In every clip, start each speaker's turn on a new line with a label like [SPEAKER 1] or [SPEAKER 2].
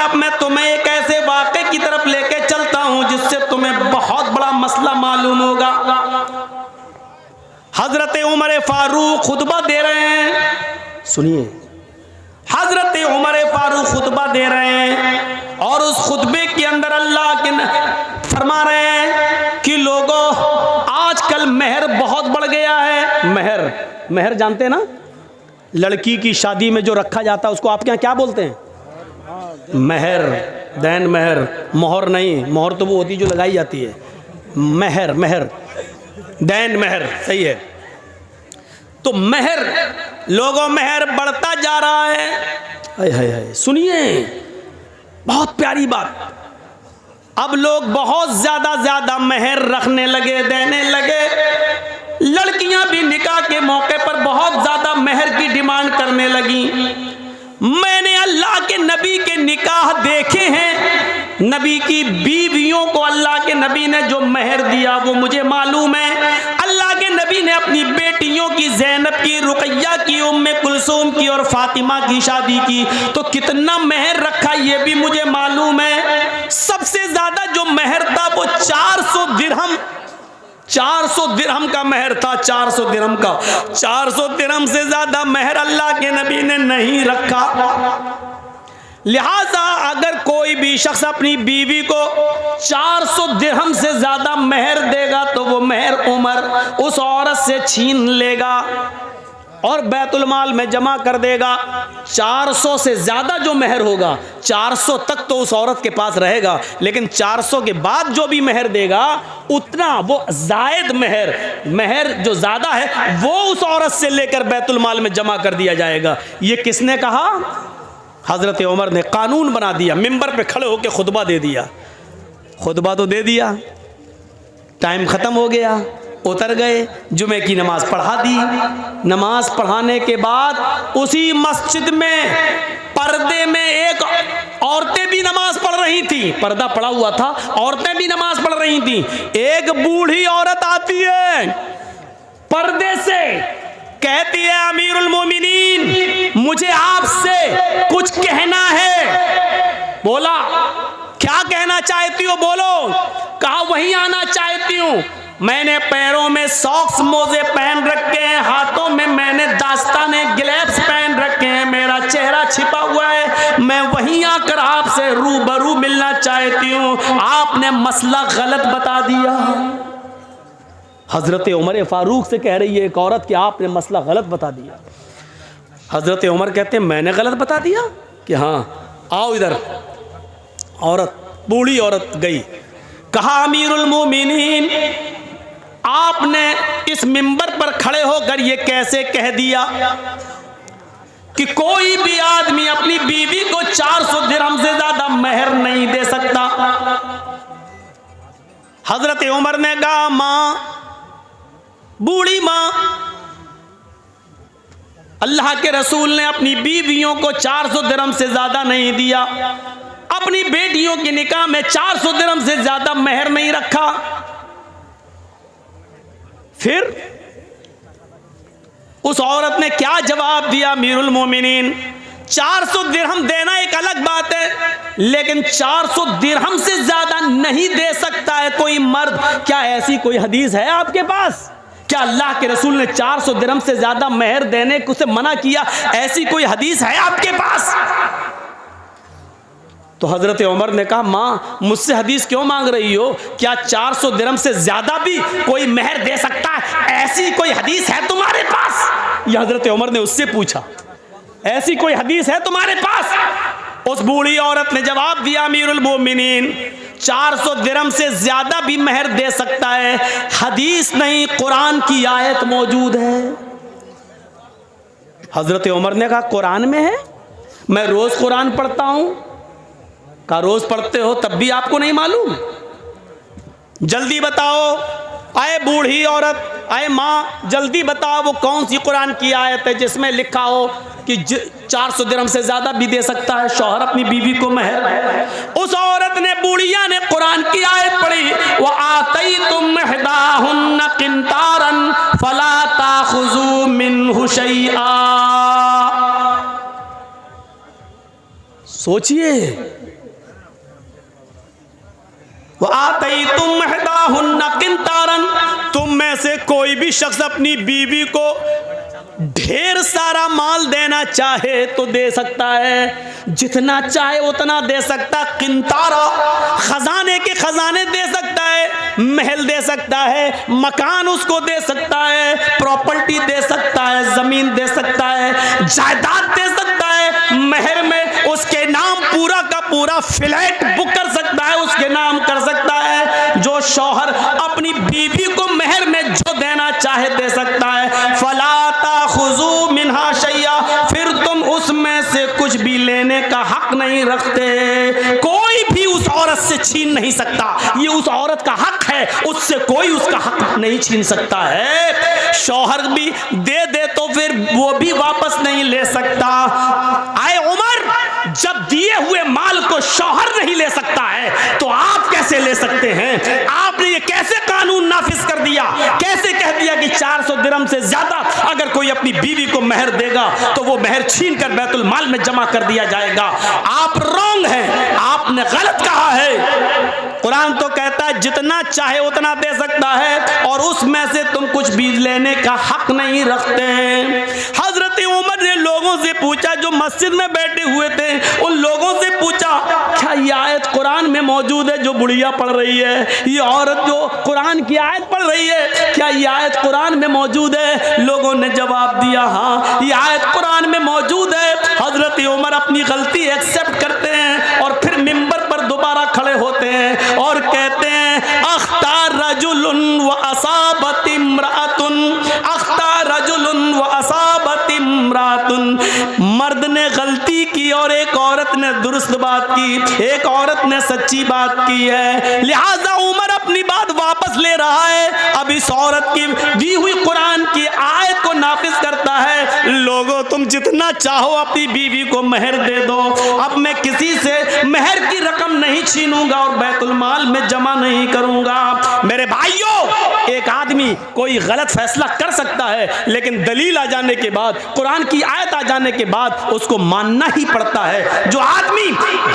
[SPEAKER 1] अब मैं तुम्हें एक ऐसे वाक़े की तरफ लेके चलता हूं जिससे तुम्हें बहुत बड़ा मसला मालूम होगा। हजरत उमर फारूक खुतबा दे रहे हैं, सुनिए, हजरत उमर फारूक खुतबा दे रहे हैं और उस खुतबे के अंदर अल्लाह के फरमा रहे हैं कि लोगों, आजकल महर बहुत बढ़ गया है। महर, महर जानते हैं ना, लड़की की शादी में जो रखा जाता है उसको आपके यहाँ क्या बोलते हैं? महर, दैन महर, मोहर नहीं, मोहर तो वो होती जो लगाई जाती है, महर, महर, दैन महर, सही है। तो महर, लोगों महर बढ़ता जा रहा है। हाय हाय हाय, सुनिए बहुत प्यारी बात, अब लोग बहुत ज्यादा महर रखने लगे, देने लगे। लड़कियां भी निकाह के मौके पर बहुत ज्यादा महर की डिमांड करने लगी। मैंने अल्लाह के नबी के निकाह देखे हैं, नबी की बीवियों को अल्लाह के नबी ने जो महर दिया वो मुझे मालूम है। अल्लाह के नबी ने अपनी बेटियों की, ज़ैनब की, रुकैया की, उम्मे कुलसूम की और फातिमा की शादी की तो कितना महर रखा ये भी मुझे मालूम है। सबसे ज्यादा जो महर था वो 400 दिरहम, 400 दिरहम का महर था, 400 दिरहम का। 400 दिरहम से ज्यादा महर अल्लाह के नबी ने नहीं रखा। लिहाजा अगर कोई भी शख्स अपनी बीवी को 400 दिरहम से ज्यादा महर देगा तो वो महर उमर उस औरत से छीन लेगा और बैतुल माल में जमा कर देगा। 400 से ज्यादा जो महर होगा, 400 तक तो उस औरत के पास रहेगा, लेकिन 400 के बाद जो भी महर देगा उतना वो जायद महर, महर जो ज्यादा है वो उस औरत से लेकर बैतुल माल में जमा कर दिया जाएगा। ये किसने कहा? हजरत उमर ने कानून बना दिया, मिंबर पे खड़े होकर खुतबा दे दिया। खुतबा तो दे दिया, टाइम खत्म हो गया, उतर गए, जुमे की नमाज पढ़ा दी। नमाज पढ़ाने के बाद उसी मस्जिद में पर्दे में एक औरतें भी नमाज पढ़ रही थी, पर्दा पड़ा हुआ था, औरतें भी नमाज पढ़ रही थी। एक बूढ़ी औरत आती है पर्दे से, कहती है अमीरुल मोमिनीन मुझे आपसे कुछ कहना है। बोला क्या कहना चाहती हो, बोलो। कहा वहीं आना चाहती हूँ, मैंने पैरों में सॉक्स मोजे पहन रखे हैं, हाथों में मैंने दास्ताने ग्लव्स पहन रखे हैं, मेरा चेहरा छिपा हुआ है, मैं वहीं आकर आपसे रूबरू मिलना चाहती हूँ, आपने मसला गलत बता दिया। हजरत उमर फारूक से कह रही है एक औरत कि आपने मसला गलत बता दिया। हजरत उमर कहते हैं मैंने गलत बता दिया? कि हाँ, आओ इधर। औरत, बूढ़ी औरत गई, कहा अमीरुल मोमिनीन आपने इस मिंबर पर खड़े होकर ये कैसे कह दिया कि कोई भी आदमी अपनी बीवी को 400 दिरहम से ज्यादा महर नहीं दे सकता? हजरत उमर ने कहा मां, बूढ़ी मां, अल्लाह के रसूल ने अपनी बीवियों को 400 दिरहम से ज्यादा नहीं दिया, अपनी बेटियों के निकाह में 400 दिरहम से ज्यादा महर नहीं रखा। फिर उस औरत ने क्या जवाब दिया? अमीरुल मोमिनीन 400 दिरहम देना एक अलग बात है, लेकिन 400 दिरहम से ज्यादा नहीं दे सकता है कोई मर्द। क्या ऐसी कोई हदीस है आपके पास? क्या अल्लाह के रसूल ने 400 दिरहम से ज्यादा महर देने को से मना किया? ऐसी कोई हदीस है आपके पास? तो हजरत उमर ने कहा माँ मुझसे हदीस क्यों मांग रही हो? क्या 400 दिरहम से ज्यादा भी कोई महर दे सकता है? ऐसी कोई हदीस है तुम्हारे पास? यह हजरत उमर ने उससे पूछा, ऐसी कोई हदीस है तुम्हारे पास? उस बूढ़ी औरत ने जवाब दिया अमीरुल मोमिनीन 400 दिरहम से ज्यादा भी महर दे सकता है, हदीस नहीं कुरान की आयत मौजूद है। हजरत उमर ने कहा कुरान में है? मैं रोज कुरान पढ़ता हूं। का रोज पढ़ते हो तब भी आपको नहीं मालूम? जल्दी बताओ। आए बूढ़ी औरत, आए माँ, जल्दी बताओ वो कौन सी कुरान की आयत है जिसमें लिखा हो कि 400 दिरहम से ज्यादा भी दे सकता है शौहर अपनी बीवी को महर। उस औरत ने, बूढ़िया ने कुरान की आयत पढ़ी, व आतैतुम इहदाहुन्ना किंतारन फला ताखुजू मिन्हु शैआ। सोचिए वो आतई तुम महदाहुन्ना किंतारन, तुम में से कोई भी शख्स अपनी बीवी को ढेर सारा माल देना चाहे तो दे सकता है, जितना चाहे उतना दे सकता। किंतारा खजाने के खजाने दे सकता है, महल दे सकता है, मकान उसको दे सकता है, प्रॉपर्टी दे सकता है, जमीन दे सकता है, जायदाद दे सकता है। महर में उसके नाम पूरा का पूरा फ्लैट बुक कर सकता है, उसके नाम कर सकता है। जो शौहर अपनी बीवी को महर में जो देना चाहे दे सकता है। फला ताखुजू मिन्हा शैया, फिर तुम उसमें से कुछ भी लेने का हक नहीं रखते। कोई भी उस औरत से छीन नहीं सकता, ये उस औरत का हक है, उससे कोई उसका हक नहीं छीन सकता है। शौहर भी दे तो फिर वो भी वापस नहीं ले सकता। आए उमर, जब दिए हुए माल को शौहर नहीं ले सकता है तो आप कैसे ले सकते हैं? आपने ये कैसे कानून नाफिज कर दिया? कैसे कह दिया कि 400 दिरहम से ज्यादा अगर कोई अपनी बीवी को महर देगा तो वो महर छीन कर बैतुल माल में जमा कर दिया जाएगा? आप रॉन्ग हैं, आपने गलत कहा है। कुरान तो कहता है जितना चाहे उतना दे सकता है और उसमें से तुम कुछ भी लेने का हक नहीं रखते। हजरत उमर ने लोगों से पूछा, जो मस्जिद में बैठे हुए थे उन लोगों से पूछा, क्या ये आयत कुरान में मौजूद है जो बुढ़िया पढ़ रही है? ये औरत जो कुरान की आयत पढ़ रही है, क्या ये आयत कुरान में मौजूद है? लोगों ने जवाब दिया, हाँ ये आयत कुरान में मौजूद है। हजरत उमर अपनी गलती एक्सेप्ट करते हैं और फिर मिंबर पर दोबारा खड़े होते हैं और कहते हैं, अख्तार रजुलुन व असाबत इम्रातुन, अख्तार रजुलुन व असाबत इम्रातुन। मर्द ने गलती की और एक औरत ने दुरुस्त बात की, एक औरत ने सच्ची बात की है, लिहाजा उमर अपनी बात वापस ले रहा है। अब इस औरत की दी हुई कुरान की आयत को नाफिज करता है। लोगों, तुम जितना चाहो अपनी बीवी को महर दे दो, अब मैं किसी से महर की रकम नहीं छीनूंगा और बैतुल माल में जमा नहीं करूंगा। मेरे भाइयों, एक आदमी कोई गलत फैसला कर सकता है, लेकिन दलील आ जाने के बाद, कुरान की आयत आ जाने के बाद उसको मानना ही पड़ता है। जो आदमी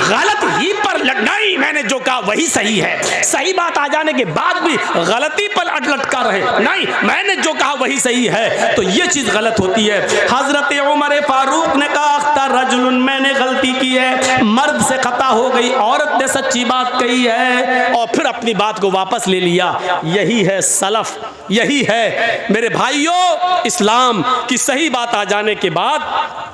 [SPEAKER 1] गलत ही पर नहीं, मैंने जो कहा वही सही है, सही बात आ जाने के बाद भी गलती पर लटका रहे, नहीं मैंने जो कहा वही सही है, तो ये चीज गलत होती है। हजरत उमर फारूक ने कहा, अख्तर रजुलन, मैंने गलती की है, मर्द से खता हो गई, औरत ने सच्ची बात कही है, और फिर अपनी बात को वापस ले लिया। यही है सलफ, यही है मेरे भाइयों इस्लाम की। सही बात आ जाने के बाद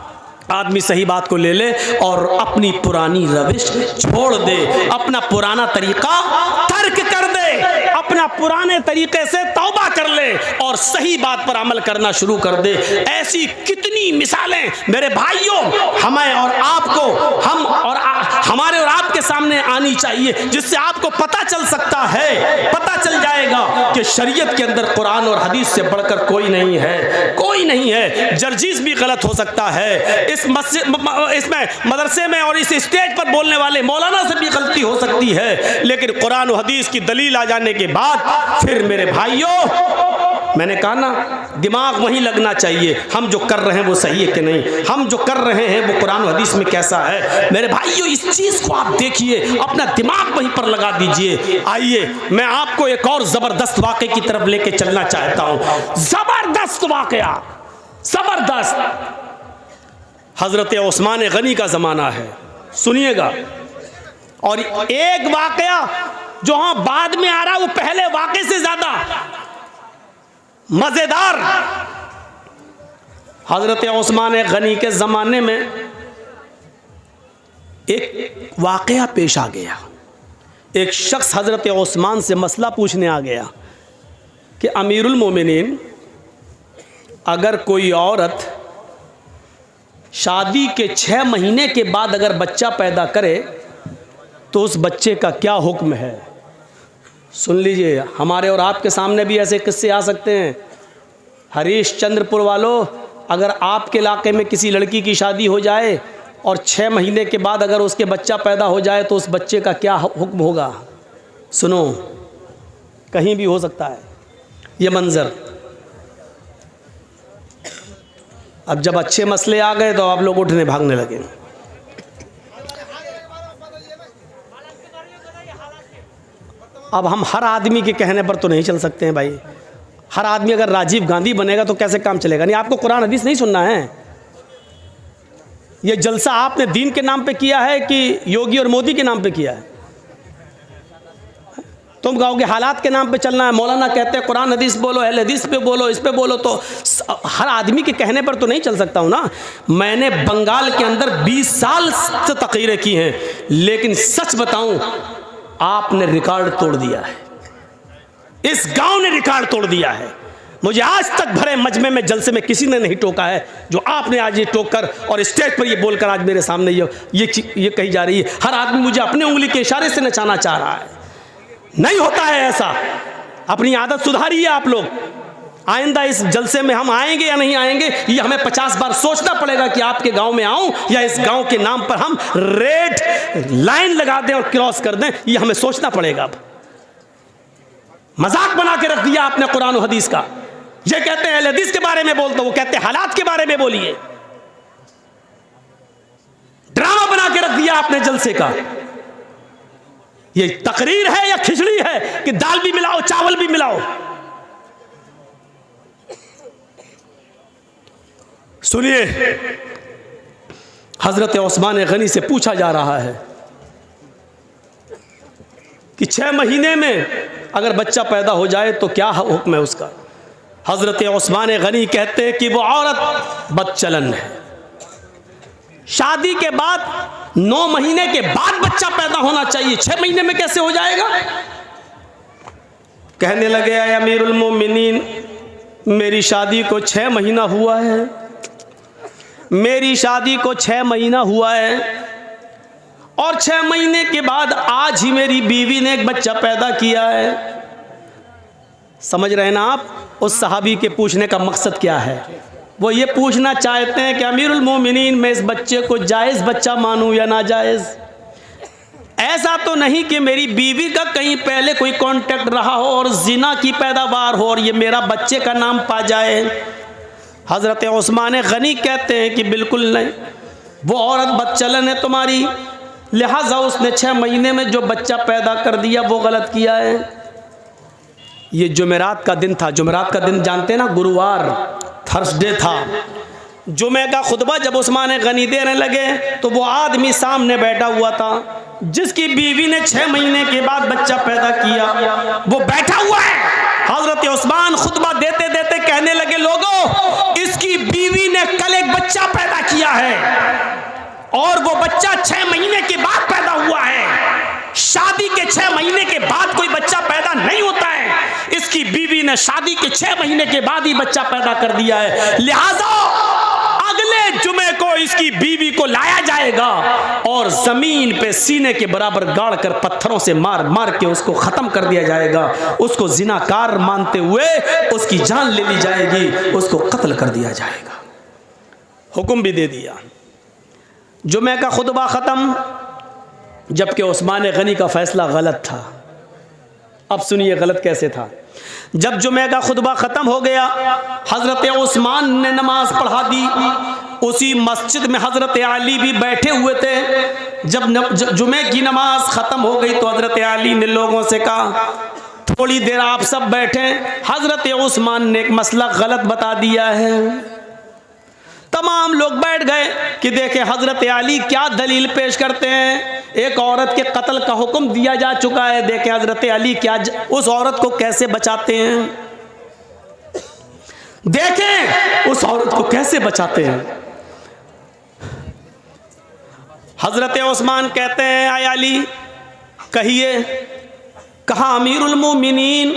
[SPEAKER 1] आदमी सही बात को ले ले और अपनी पुरानी रविश छोड़ दे, अपना पुराना तरीका तर्क कर दे, अपना पुराने तरीके से तौबा कर ले और सही बात पर अमल करना शुरू कर दे। ऐसी कितनी मिसालें मेरे भाइयों हमें और आपको, हम और हमारे और आपके सामने आनी चाहिए, जिससे आपको पता चल सकता है, पता चल जाएगा कि शरीयत के अंदर कुरान और हदीस से बढ़कर कोई नहीं है, कोई नहीं है। जर्जीस भी गलत हो सकता है, इस मस्जिद इसमें मदरसे में और इस स्टेज पर बोलने वाले मौलाना से भी गलती हो सकती है, लेकिन कुरान और हदीस की दलील आ जाने के बाद फिर मेरे भाइयों, मैंने कहा ना, दिमाग वहीं लगना चाहिए, हम जो कर रहे हैं वो सही है कि नहीं, हम जो कर रहे हैं वो कुरान और हदीस में कैसा है। मेरे भाइयों, इस चीज को आप देखिए, अपना दिमाग वहीं पर लगा दीजिए। आइए मैं आपको एक और जबरदस्त वाक़े की तरफ लेके चलना चाहता हूं। जबरदस्त वाक़या, जबरदस्त। हजरत उस्मान गनी का ज़माना है, सुनिएगा। और एक वाक़या जो हाँ बाद में आ रहा है वो पहले वाक़े से ज़्यादा मज़ेदार। हजरत उस्मान गनी के ज़माने में एक वाक़या पेश आ गया। एक शख्स हजरत उस्मान से मसला पूछने आ गया कि अमीरुल मोमिनीन, अगर कोई औरत शादी के 6 महीने के बाद अगर बच्चा पैदा करे तो उस बच्चे का क्या हुक्म है? सुन लीजिए, हमारे और आपके सामने भी ऐसे किस्से आ सकते हैं। हरीशचंद्रपुर वालों, अगर आपके इलाके में किसी लड़की की शादी हो जाए और 6 महीने के बाद अगर उसके बच्चा पैदा हो जाए तो उस बच्चे का क्या हुक्म होगा? सुनो, कहीं भी हो सकता है ये मंजर। अब जब अच्छे मसले आ गए तो आप लोग उठने भागने लगे। अब हम हर आदमी के कहने पर तो नहीं चल सकते हैं भाई। हर आदमी अगर राजीव गांधी बनेगा तो कैसे काम चलेगा? नहीं, आपको कुरान हदीस नहीं सुनना है। ये जलसा आपने दीन के नाम पे किया है कि योगी और मोदी के नाम पे किया है? तुम कहोगे हालात के नाम पे चलना है। मौलाना कहते हैं कुरान हदीस बोलो, अहले हदीस पे बोलो, इस पे बोलो, तो हर आदमी के कहने पर तो नहीं चल सकता हूँ ना। मैंने बंगाल के अंदर 20 साल से तकरीरें की हैं, लेकिन सच बताऊं आपने रिकॉर्ड तोड़ दिया है। इस गांव ने रिकॉर्ड तोड़ दिया है। मुझे आज तक भरे मजमे में जलसे में किसी ने नहीं टोका है जो आपने आज ये टोक कर और स्टेज पर ये बोलकर आज मेरे सामने ये कही जा रही है। हर आदमी मुझे अपने उंगली के इशारे से नचाना चाह रहा है। नहीं होता है ऐसा। अपनी आदत सुधारिए आप लोग। आइंदा इस जलसे में हम आएंगे या नहीं आएंगे, ये हमें 50 बार सोचना पड़ेगा कि आपके गांव में आऊं या इस गांव के नाम पर हम रेड लाइन लगा दें और क्रॉस कर दें, ये हमें सोचना पड़ेगा। अब मजाक बना के रख दिया आपने कुरान और हदीस का। ये कहते हैं अहले हदीस के बारे में बोल दो, वो कहते हैं हालात के बारे में बोलिए। ड्रामा बना के रख दिया आपने जलसे का। ये तकरीर है या खिचड़ी है कि दाल भी मिलाओ चावल भी मिलाओ? सुनिए, हजरत उस्मान गनी से पूछा जा रहा है कि 6 महीने में अगर बच्चा पैदा हो जाए तो क्या हुक्म है उसका? हजरत उस्मान गनी कहते हैं कि वो औरत बदचलन है। शादी के बाद 9 महीने के बाद बच्चा पैदा होना चाहिए, 6 महीने में कैसे हो जाएगा? कहने लगे या अमीरुल मोमिनीन, मेरी शादी को 6 महीना हुआ है, मेरी शादी को 6 महीना हुआ है और 6 महीने के बाद आज ही मेरी बीवी ने एक बच्चा पैदा किया है। समझ रहे हैं ना आप? उस सहाबी के पूछने का मकसद क्या है? वो ये पूछना चाहते हैं कि अमीरुल मोमिनीन, मैं इस बच्चे को जायज़ बच्चा मानूं या नाजायज़? ऐसा तो नहीं कि मेरी बीवी का कहीं पहले कोई कांटेक्ट रहा हो और जिना की पैदावार हो और ये मेरा बच्चे का नाम पा जाए? हज़रत उस्मान गनी कहते हैं कि बिल्कुल नहीं, वो औरत बदचलन है तुम्हारी, लिहाजा उसने 6 महीने में जो बच्चा पैदा कर दिया वो गलत किया है। ये जुमेरात का दिन था। जुमेरात का दिन जानते हैं ना, गुरुवार, थर्सडे था। जुमे का खुतबा जब उस्मान गनी देने लगे तो वो आदमी सामने बैठा हुआ था जिसकी बीवी ने 6 महीने के बाद बच्चा पैदा किया, वो बैठा हुआ है। हजरत उस्मान खुतबा देते देते कहने लगे, लोगों, इसकी बीवी ने कल एक बच्चा पैदा किया है और वो बच्चा 6 महीने के बाद पैदा हुआ है। शादी के 6 महीने के बाद कोई बच्चा पैदा नहीं होता है। इसकी बीवी ने शादी के 6 महीने के बाद ही बच्चा पैदा कर दिया है। लिहाजा अगले जुमे को इसकी बीवी को लाया जाएगा और जमीन पे सीने के बराबर गाड़ कर पत्थरों से मार मार के उसको खत्म कर दिया जाएगा। उसको जिनाकार मानते हुए उसकी जान ले ली जाएगी, उसको कत्ल कर दिया जाएगा। हुक्म भी दे दिया। जुमे का खुतबा खत्म, जबकि उस्मान गनी का फैसला गलत था। अब सुनिए गलत कैसे था। जब जुमे का खुतबा ख़त्म हो गया, हज़रत उस्मान ने नमाज पढ़ा दी। उसी मस्जिद में हज़रत अली भी बैठे हुए थे। जब जुमे की नमाज ख़त्म हो गई तो हज़रत अली ने लोगों से कहा, थोड़ी देर आप सब बैठें, हज़रत उस्मान ने एक मसला गलत बता दिया है। तमाम लोग बैठ गए कि देखें हज़रत अली क्या दलील पेश करते हैं। एक औरत के कत्ल का हुक्म दिया जा चुका है, देखें हज़रत अली क्या उस औरत को कैसे बचाते हैं, देखें उस औरत को कैसे बचाते हैं। हज़रत उस्मान कहते हैं, आय अली कहिए। कहा, अमीरुल मोमिनीन,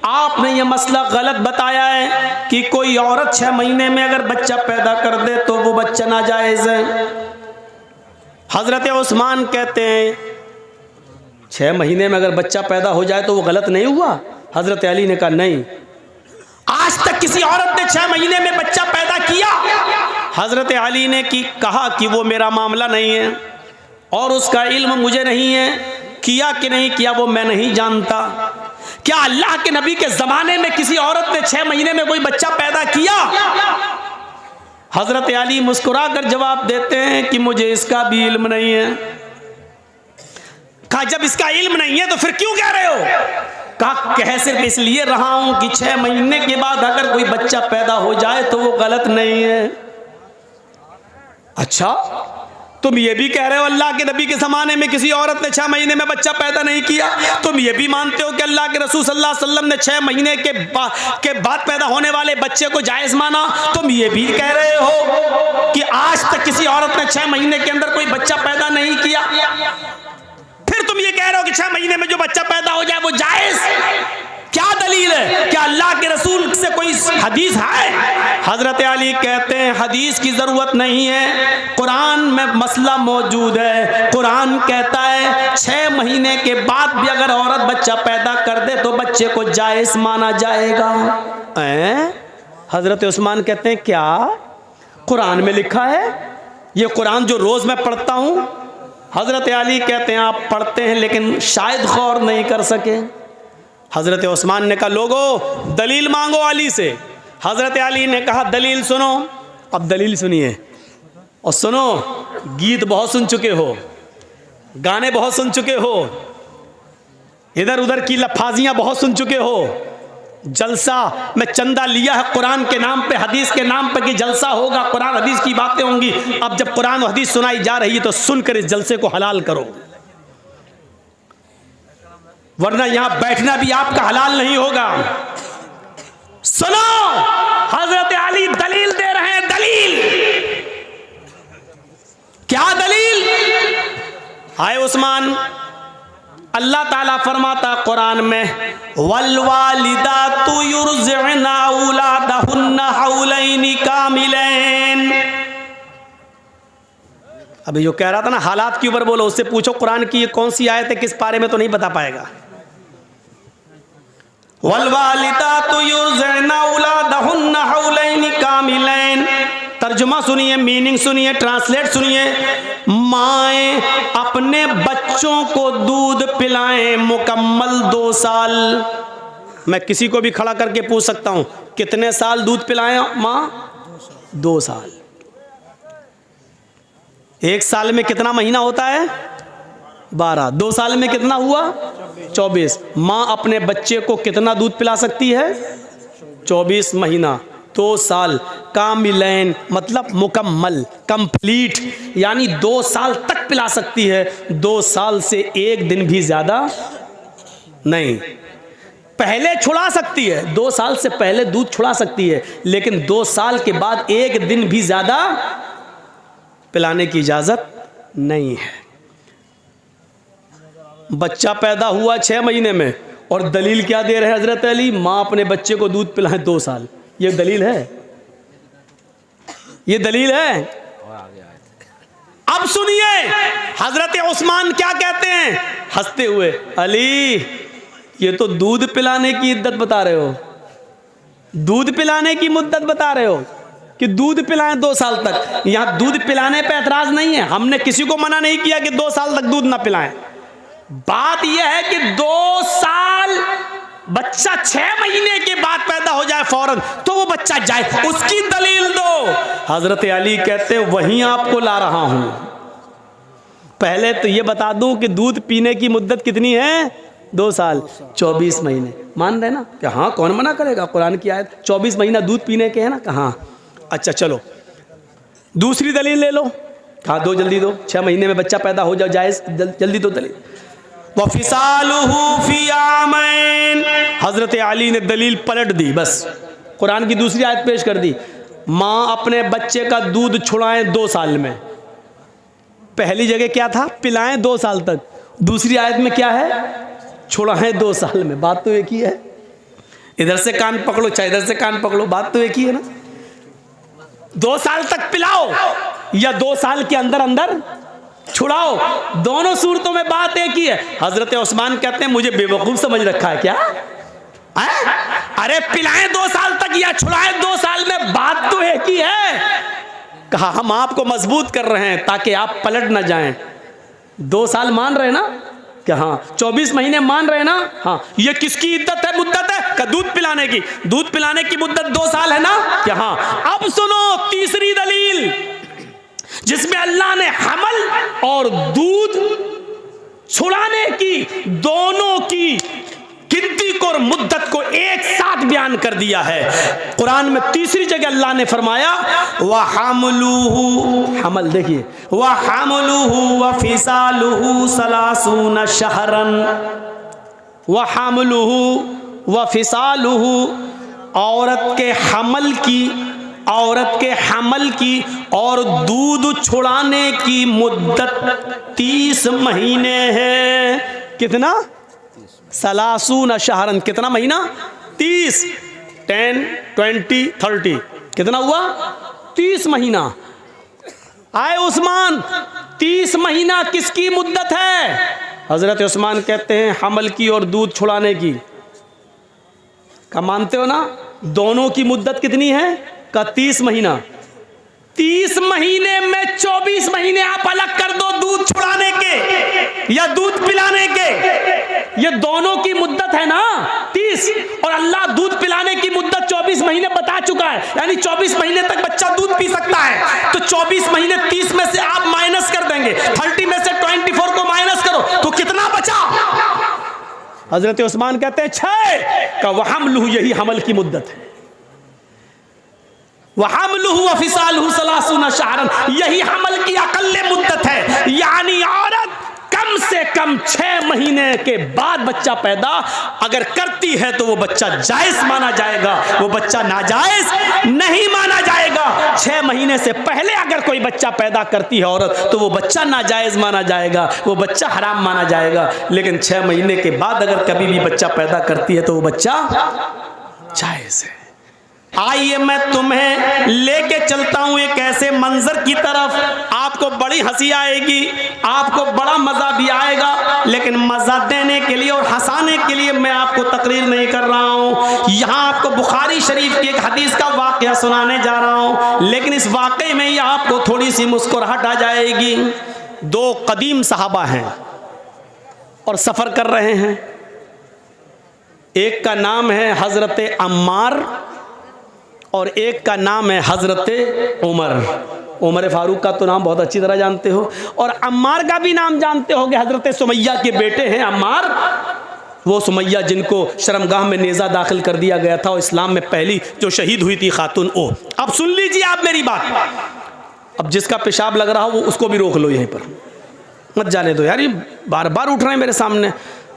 [SPEAKER 1] आपने ये मसला गलत बताया है कि कोई औरत 6 महीने में अगर बच्चा पैदा कर दे तो वो बच्चा नाजायज़ है। हज़रत उस्मान कहते हैं 6 महीने में अगर बच्चा पैदा हो जाए तो वो गलत नहीं हुआ? हज़रत अली ने कहा नहीं, आज तक किसी औरत ने 6 महीने में बच्चा पैदा किया? हज़रत अली ने कहा कि वो मेरा मामला नहीं है और उसका इल्म मुझे नहीं है, किया कि नहीं किया वो मैं नहीं जानता। क्या अल्लाह के नबी के ज़माने में किसी औरत ने 6 महीने में कोई बच्चा पैदा किया? हज़रत अली मुस्कुरा कर जवाब देते हैं कि मुझे इसका भी इल्म नहीं है। कहा जब इसका इल्म नहीं है तो फिर क्यों कह रहे हो? कहा कह सिर्फ इसलिए रहा हूं कि 6 महीने के बाद अगर कोई बच्चा पैदा हो जाए तो वो गलत नहीं है। अच्छा, तुम ये भी कह रहे हो अल्लाह के नबी के ज़माने में किसी औरत ने 6 महीने में बच्चा पैदा नहीं किया? तुम ये भी मानते हो कि अल्लाह के रसूल सल्लल्लाहु अलैहि वसल्लम ने 6 महीने के बाद पैदा होने वाले बच्चे को जायज़ माना? तुम ये भी कह रहे हो कि आज तक किसी औरत ने 6 महीने के अंदर कोई बच्चा पैदा नहीं किया? फिर तुम ये कह रहे हो कि 6 महीने में जो बच्चा पैदा हो जाए वो जायज़? क्या दलील है? क्या अल्लाह के रसूल से कोई हदीस है? हजरत अली कहते हैं हदीस की जरूरत नहीं है, कुरान में मसला मौजूद है। कुरान कहता है 6 महीने के बाद भी अगर औरत बच्चा पैदा कर दे तो बच्चे को जायज माना जाएगा। हजरत उस्मान कहते हैं क्या कुरान में लिखा है? ये कुरान जो रोज मैं पढ़ता हूं। हजरत अली कहते हैं आप पढ़ते हैं लेकिन शायद गौर नहीं कर सके। हज़रत उस्मान ने कहा लोगो दलील मांगो अली से। हज़रत अली ने कहा दलील सुनो। अब दलील सुनिए और सुनो, गीत बहुत सुन चुके हो, गाने बहुत सुन चुके हो, इधर उधर की लफाजियाँ बहुत सुन चुके हो। जलसा में चंदा लिया है कुरान के नाम पे, हदीस के नाम पे कि जलसा होगा, कुरान हदीस की बातें होंगी। अब जब कुरान हदीस सुनाई जा रही है तो सुनकर इस जलसे को हलाल करो, वरना यहां बैठना भी आपका हलाल नहीं होगा। सुनो, हजरत अली दलील दे रहे हैं। दलील क्या? दलील हाय उस्मान, अल्लाह ताला फरमाता कुरान में वल वालिदातु युरज़िना औलादहुन्ना हौलैनि कामिलैन। अभी जो कह रहा था ना हालात के ऊपर बोलो, उससे पूछो कुरान की कौन सी आयत है, किस पारे में, तो नहीं बता पाएगा। वल्वालिदातु युरज़िना औलादहुन्ना हौलैनि कामिलैन। तर्जुमा सुनिए, मीनिंग सुनिए, ट्रांसलेट सुनिए। माएँ अपने बच्चों को दूध पिलाएं मुकम्मल 2 साल। मैं किसी को भी खड़ा करके पूछ सकता हूं कितने साल दूध पिलाएं माँ? 2 साल। 1 साल में कितना महीना होता है? 12। 2 साल में कितना हुआ? 24। माँ अपने बच्चे को कितना दूध पिला सकती है? 24 महीना, 2 साल। कामिलैन मतलब मुकम्मल, कंप्लीट, यानी 2 साल तक पिला सकती है। 2 साल से 1 दिन भी ज्यादा नहीं। पहले छुड़ा सकती है, 2 साल से पहले दूध छुड़ा सकती है, लेकिन 2 साल के बाद 1 दिन भी ज्यादा पिलाने की इजाजत नहीं है। बच्चा पैदा हुआ 6 महीने में और दलील क्या दे रहे हैं हजरत अली? माँ अपने बच्चे को दूध पिलाएं 2 साल। ये दलील है? ये दलील है? अब सुनिए हजरत उस्मान क्या कहते हैं हंसते हुए, अली ये तो दूध पिलाने की इद्दत बता रहे हो, दूध पिलाने की मुद्दत बता रहे हो कि दूध पिलाएं 2 साल तक। यहां दूध पिलाने पे एतराज नहीं है, हमने किसी को मना नहीं किया कि 2 साल तक दूध ना पिलाएं। बात यह है कि 2 साल बच्चा 6 महीने के बाद पैदा हो जाए फौरन तो वो बच्चा जाए, उसकी दलील दो। हजरत अली कहते हैं वहीं आपको ला रहा हूं। पहले तो ये बता दूं कि दूध पीने की मुद्दत कितनी है? 2 साल 24 महीने। मान रहे ना कि हाँ, कौन मना करेगा, कुरान की आयत 24 महीना दूध पीने के है ना। कहाँ? अच्छा चलो दूसरी दलील ले लो। कहा दो, जल्दी दो, 6 महीने में बच्चा पैदा हो जाए जायज़, जल्दी दो दलील। वफ़िसालुहु फ़ी आमैन। हज़रत अली ने दलील पलट दी, बस कुरान की दूसरी आयत पेश कर दी। माँ अपने बच्चे का दूध छुड़ाएं 2 साल में। पहली जगह क्या था? पिलाएं 2 साल तक। दूसरी आयत में क्या है? छुड़ाएं 2 साल में। बात तो एक ही है। इधर से कान पकड़ो चाहे इधर से कान पकड़ो, बात तो एक ही है ना। 2 साल तक पिलाओ या 2 साल के अंदर अंदर छुड़ाओ, दोनों सूरतों में बात एक ही है। हजरत उस्मान कहते हैं मुझे बेवकूफ समझ रखा है क्या? अरे पिलाएं 2 साल तक या छुड़ाएं 2 साल में, बात तो एक ही है। कहा हम आपको मजबूत कर रहे हैं ताकि आप पलट ना जाएं। 2 साल मान रहे ना कि हाँ, 24 महीने मान रहे ना। हाँ, ये किसकी इद्दत है, मुद्दत है? का दूध पिलाने की। दूध पिलाने की मुद्दत 2 साल है ना कि हाँ। अब सुनो तीसरी दलील जिसमें अल्लाह ने हमल और दूध छुड़ाने की, दोनों की गिनती को और मुद्दत को एक साथ बयान कर दिया है। कुरान में तीसरी जगह अल्लाह ने फरमाया वहमलुहु, हमल देखिए, वहमलुहु वफिसालुहु सलासून शहरन, वहमलुहु वफिसालुहु, औरत के हमल की, औरत के हमल की और दूध छुड़ाने की मुद्दत 30 महीने है। कितना? सलासून शहरन, कितना महीना? 30, 10, 20, 30, कितना हुआ? 30 महीना। आए उस्मान, 30 महीना किसकी मुद्दत है? हजरत उस्मान कहते हैं हमल की और दूध छुड़ाने की। क्या मानते हो ना? दोनों की मुद्दत कितनी है? का 30 महीना। 30 महीने में 24 महीने आप अलग कर दो दूध छुड़ाने के या दूध पिलाने के, ये दोनों की मुद्दत है ना 30, और अल्लाह दूध पिलाने की मुद्दत 24 महीने बता चुका है, यानी 24 महीने तक बच्चा दूध पी सकता है। तो 24 महीने 30 में से आप माइनस कर देंगे, 30 में से 24 को माइनस करो तो कितना बचा? हजरत उस्मान कहते हैं 6 का वहमलुहु, यही हमल की मुद्दत है। वहमलुहु वफिसालुहु सलासून शहरन, यही हमल की अकल्ले मुद्दत है, यानी औरत कम से कम 6 महीने के बाद बच्चा पैदा अगर करती है तो वो बच्चा जायज माना जाएगा, वो बच्चा नाजायज नहीं माना जाएगा। 6 महीने से पहले अगर कोई बच्चा पैदा करती है औरत तो वो बच्चा नाजायज माना जाएगा, वो बच्चा हराम माना जाएगा। लेकिन 6 महीने के बाद अगर कभी भी बच्चा पैदा करती है तो वो बच्चा जायज है। आइए मैं तुम्हें लेके चलता हूं एक ऐसे मंजर की तरफ, आपको बड़ी हंसी आएगी, आपको बड़ा मजा भी आएगा, लेकिन मजा देने के लिए और हंसाने के लिए मैं आपको तकरीर नहीं कर रहा हूं। यहां आपको बुखारी शरीफ की एक हदीस का वाकया सुनाने जा रहा हूं, लेकिन इस वाकये में ही आपको थोड़ी सी मुस्कुराहट आ जाएगी। 2 कदीम सहाबा हैं और सफर कर रहे हैं। एक का नाम है हजरत अम्मार और एक का नाम है हजरत उमर फारूक का तो नाम बहुत अच्छी तरह जानते हो, और अम्मार का भी नाम जानते होगे, हजरत सुमैया के बेटे हैं अम्मार। वो सुमैया जिनको शर्मगाह में नेज़ा दाखिल कर दिया गया था और इस्लाम में पहली जो शहीद हुई थी खातून वो। अब सुन लीजिए आप मेरी बात, अब जिसका पेशाब लग रहा हो वो उसको भी रोक लो, यहीं पर मत जाने दो यार, ये बार बार उठ रहे हैं मेरे सामने।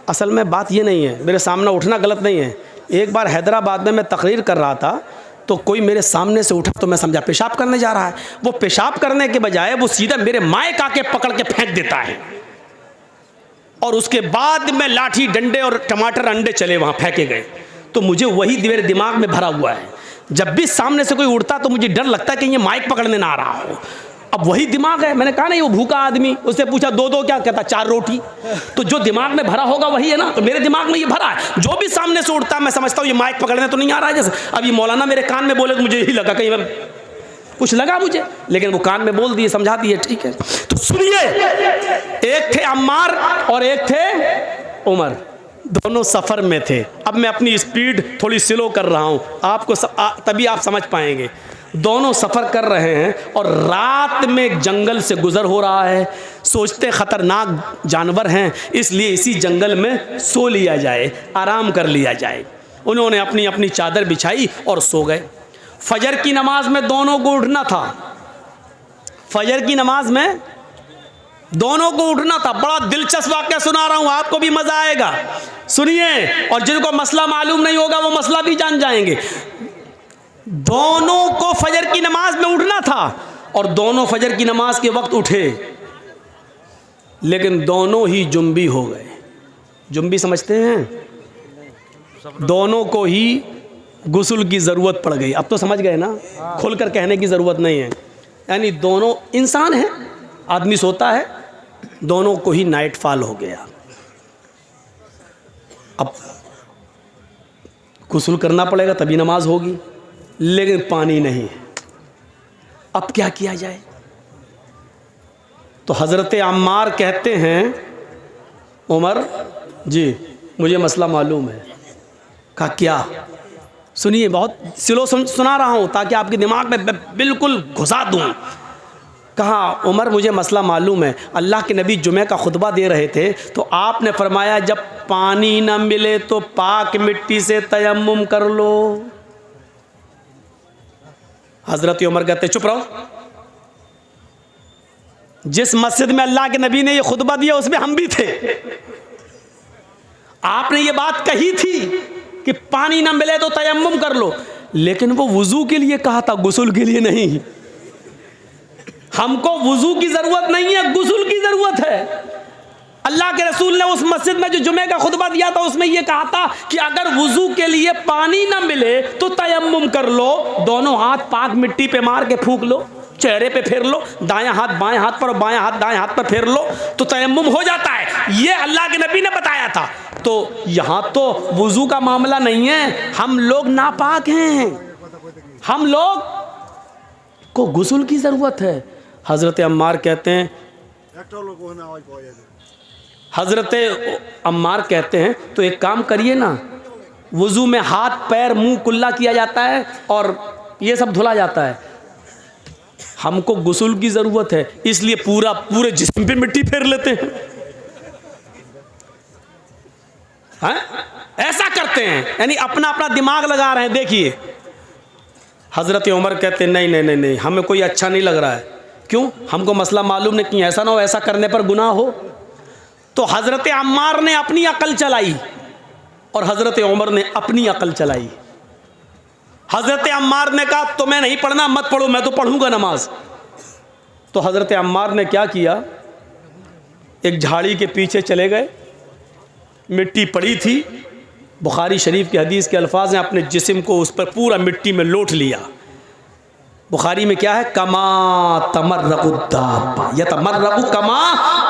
[SPEAKER 1] असल में बात ये नहीं है, मेरे सामने उठना गलत नहीं है। एक बार हैदराबाद में मैं तकरीर कर रहा था तो कोई मेरे सामने से उठा तो मैं समझा पेशाब करने जा रहा है। वो पेशाब करने के बजाय वो सीधा मेरे माइक आके पकड़ के फेंक देता है, और उसके बाद में लाठी डंडे और टमाटर अंडे चले वहाँ फेंके गए। तो मुझे वही मेरे दिमाग में भरा हुआ है, जब भी सामने से कोई उड़ता तो मुझे डर लगता है कि ये माइक पकड़ने ना आ रहा हो। अब वही दिमाग है। मैंने कहा नहीं वो भूखा आदमी, उससे पूछा 2 क्या कहता 4 रोटी। तो जो दिमाग में भरा होगा वही है ना, तो मेरे दिमाग में ये भरा है। जो भी सामने से उड़ता है मैं समझता हूँ ये माइक पकड़ने तो नहीं आ रहा है। जैसे अब ये मौलाना मेरे कान में बोले तो मुझे यही लगा, कहीं कुछ लगा मुझे, लेकिन वो कान में बोल दिए, समझा दिए, ठीक है। तो सुनिए, एक थे अम्मार और एक थे उमर, दोनों सफर में थे। अब मैं अपनी स्पीड थोड़ी स्लो कर रहा हूँ, आपको तभी आप समझ पाएंगे। दोनों सफ़र कर रहे हैं और रात में एक जंगल से गुज़र हो रहा है। सोचते ख़तरनाक जानवर हैं, इसलिए इसी जंगल में सो लिया जाए, आराम कर लिया जाए। उन्होंने अपनी अपनी चादर बिछाई और सो गए। फजर की नमाज में दोनों को उठना था, फजर की नमाज में दोनों को उठना था। बड़ा दिलचस्प वाक़या सुना रहा हूँ, आपको भी मज़ा आएगा, सुनिए। और जिनको मसला मालूम नहीं होगा वो मसला भी जान जाएंगे। दोनों को फजर की नमाज में उठना था और दोनों फजर की नमाज के वक्त उठे, लेकिन दोनों ही जुम्बी हो गए। जुम्बी समझते हैं? दोनों को ही गुस्ल की ज़रूरत पड़ गई। अब तो समझ गए ना, खुलकर कहने की ज़रूरत नहीं है। यानी दोनों इंसान हैं, आदमी सोता है, दोनों को ही नाइट फॉल हो गया। अब गुस्ल करना पड़ेगा तभी नमाज होगी, लेकिन पानी नहीं है। अब क्या किया जाए? तो हज़रत अम्मार कहते हैं उमर जी मुझे मसला मालूम है। कहा क्या? सुनिए, बहुत स्लो सुना रहा हूँ ताकि आपके दिमाग में बिल्कुल घुसा दूँ। कहा उमर मुझे मसला मालूम है। अल्लाह के नबी जुमे का खुतबा दे रहे थे तो आपने फरमाया जब पानी ना मिले तो पाक मिट्टी से तयम्मुम कर लो। हजरत उमर कहते चुप रहो, जिस मस्जिद में अल्लाह के नबी ने ये खुतबा दिया उसमें हम भी थे। आपने ये बात कही थी कि पानी ना मिले तो तयम्मुम कर लो, लेकिन वो वुजू के लिए कहा था, गुस्ल के लिए नहीं। हमको वुजू की जरूरत नहीं है, गुस्ल की जरूरत है। अल्लाह के रसूल ने उस मस्जिद में जो जुमे का खुतबा दिया था उसमें यह कहा था कि अगर वुजू के लिए पानी ना मिले तो तयम्मुम कर लो, दोनों हाथ पाक मिट्टी पे मार के फूंक लो, चेहरे पे फेर लो, दायां हाथ बाएं हाथ पर और बायां हाथ दाएं हाथ पर फेर लो तो तयम्मुम हो जाता है। ये अल्लाह के नबी ने बताया था। तो यहां तो वुजू का मामला नहीं है, हम लोग नापाक हैं, हम लोग को गुस्ल की जरूरत है। हजरत अम्मार कहते हैं, हजरत अम्मार कहते हैं तो एक काम करिए ना, वुजू में हाथ पैर मुंह कुल्ला किया जाता है और ये सब धुला जाता है, हमको गुस्ल की जरूरत है, इसलिए पूरे जिस्म पे मिट्टी फेर लेते हैं। हाँ? ऐसा करते हैं, यानी अपना अपना दिमाग लगा रहे हैं। देखिए हजरत उमर कहते नहीं नहीं नहीं नहीं, हमें कोई अच्छा नहीं लग रहा है। क्यों? हमको मसला मालूम नहीं, कि ऐसा ना हो ऐसा करने पर गुनाह हो। तो हजरत अम्मार ने अपनी अकल चलाई और हजरत उमर ने अपनी अकल चलाई। हजरत अम्मार ने कहा तुम्हें नहीं पढ़ना मत पढ़ो, मैं तो पढ़ूंगा नमाज। तो हजरत अम्मार ने क्या किया, एक झाड़ी के पीछे चले गए, मिट्टी पड़ी थी, बुखारी शरीफ के हदीस के अल्फाज हैं, अपने जिस्म को उस पर पूरा मिट्टी में लोट लिया। बुखारी में क्या है, कमा तमर्रकुद्दाब्बा यतमर्रकु कमा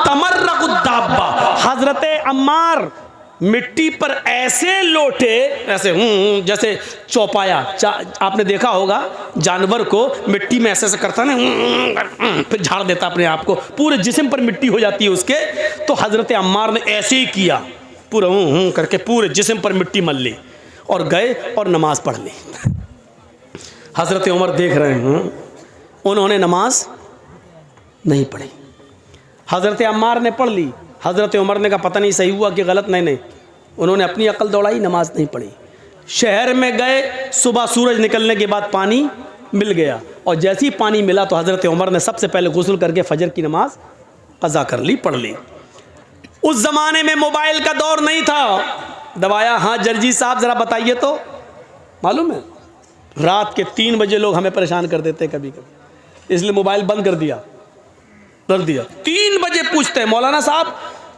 [SPEAKER 1] तमर्रकुद्दाब्बा। हजरत अम्मार मिट्टी पर ऐसे लोटे, ऐसे जैसे चौपाया, आपने देखा होगा जानवर को मिट्टी में ऐसे ऐसे करता ना, फिर झाड़ देता अपने आप को, पूरे जिस्म पर मिट्टी हो जाती है उसके। तो हजरत अम्मार ने ऐसे ही किया, पूरा करके पूरे जिस्म पर मिट्टी मल ली और गए और नमाज पढ़ ली। हजरत उमर देख रहे हैं, उन्होंने नमाज नहीं पढ़ी, हजरत अम्मार ने पढ़ ली। हजरत उमर ने कहा पता नहीं सही हुआ कि गलत, नहीं, उन्होंने अपनी अकल दौड़ाई, नमाज नहीं पढ़ी। शहर में गए, सुबह सूरज निकलने के बाद पानी मिल गया और जैसे ही पानी मिला तो हजरत उमर ने सबसे पहले गुस्ल करके फजर की नमाज कज़ा कर ली, पढ़ ली। उस ज़माने में मोबाइल का दौर नहीं था। दबाया, हाँ जर्जी साहब ज़रा बताइए तो, मालूम है रात के 3 बजे लोग हमें परेशान कर देते कभी कभी, इसलिए मोबाइल बंद कर दिया, रख दिया। 3 बजे पूछते हैं मौलाना साहब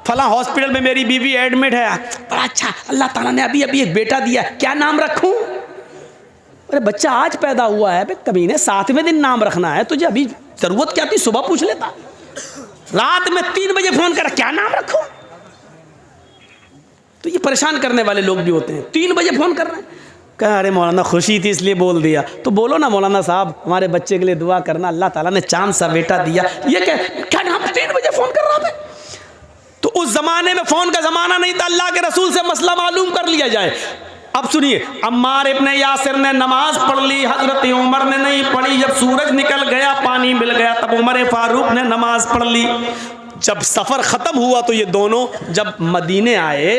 [SPEAKER 1] फला हॉस्पिटल में मेरी बीवी एडमिट है, बड़ा अच्छा अल्लाह ताला ने अभी अभी एक बेटा दिया, क्या नाम रखूं? अरे बच्चा आज पैदा हुआ है, कभी ने 7वें दिन नाम रखना है, तुझे अभी ज़रूरत क्या थी, सुबह पूछ लेता। रात में 3 बजे फ़ोन करा, क्या नाम रखूं? तो ये परेशान करने वाले लोग भी होते हैं, 3 बजे फ़ोन कर रहे हैं। कहा अरे मौलाना खुशी थी इसलिए बोल दिया। तो बोलो ना मौलाना साहब हमारे बच्चे के लिए दुआ करना, अल्लाह ताला ने चांद सा बेटा दिया। ये क्या नाम, 3 बजे फ़ोन कर रहा था। तो उस ज़माने में फ़ोन का ज़माना नहीं था, अल्लाह के रसूल से मसला मालूम कर लिया जाए। अब सुनिए, अम्मार इब्ने यासिर ने नमाज पढ़ ली, हज़रत उमर ने नहीं पढ़ी। जब सूरज निकल गया, पानी मिल गया, तब उमर फारूक ने नमाज पढ़ ली। जब सफ़र ख़त्म हुआ तो ये दोनों जब मदीने आए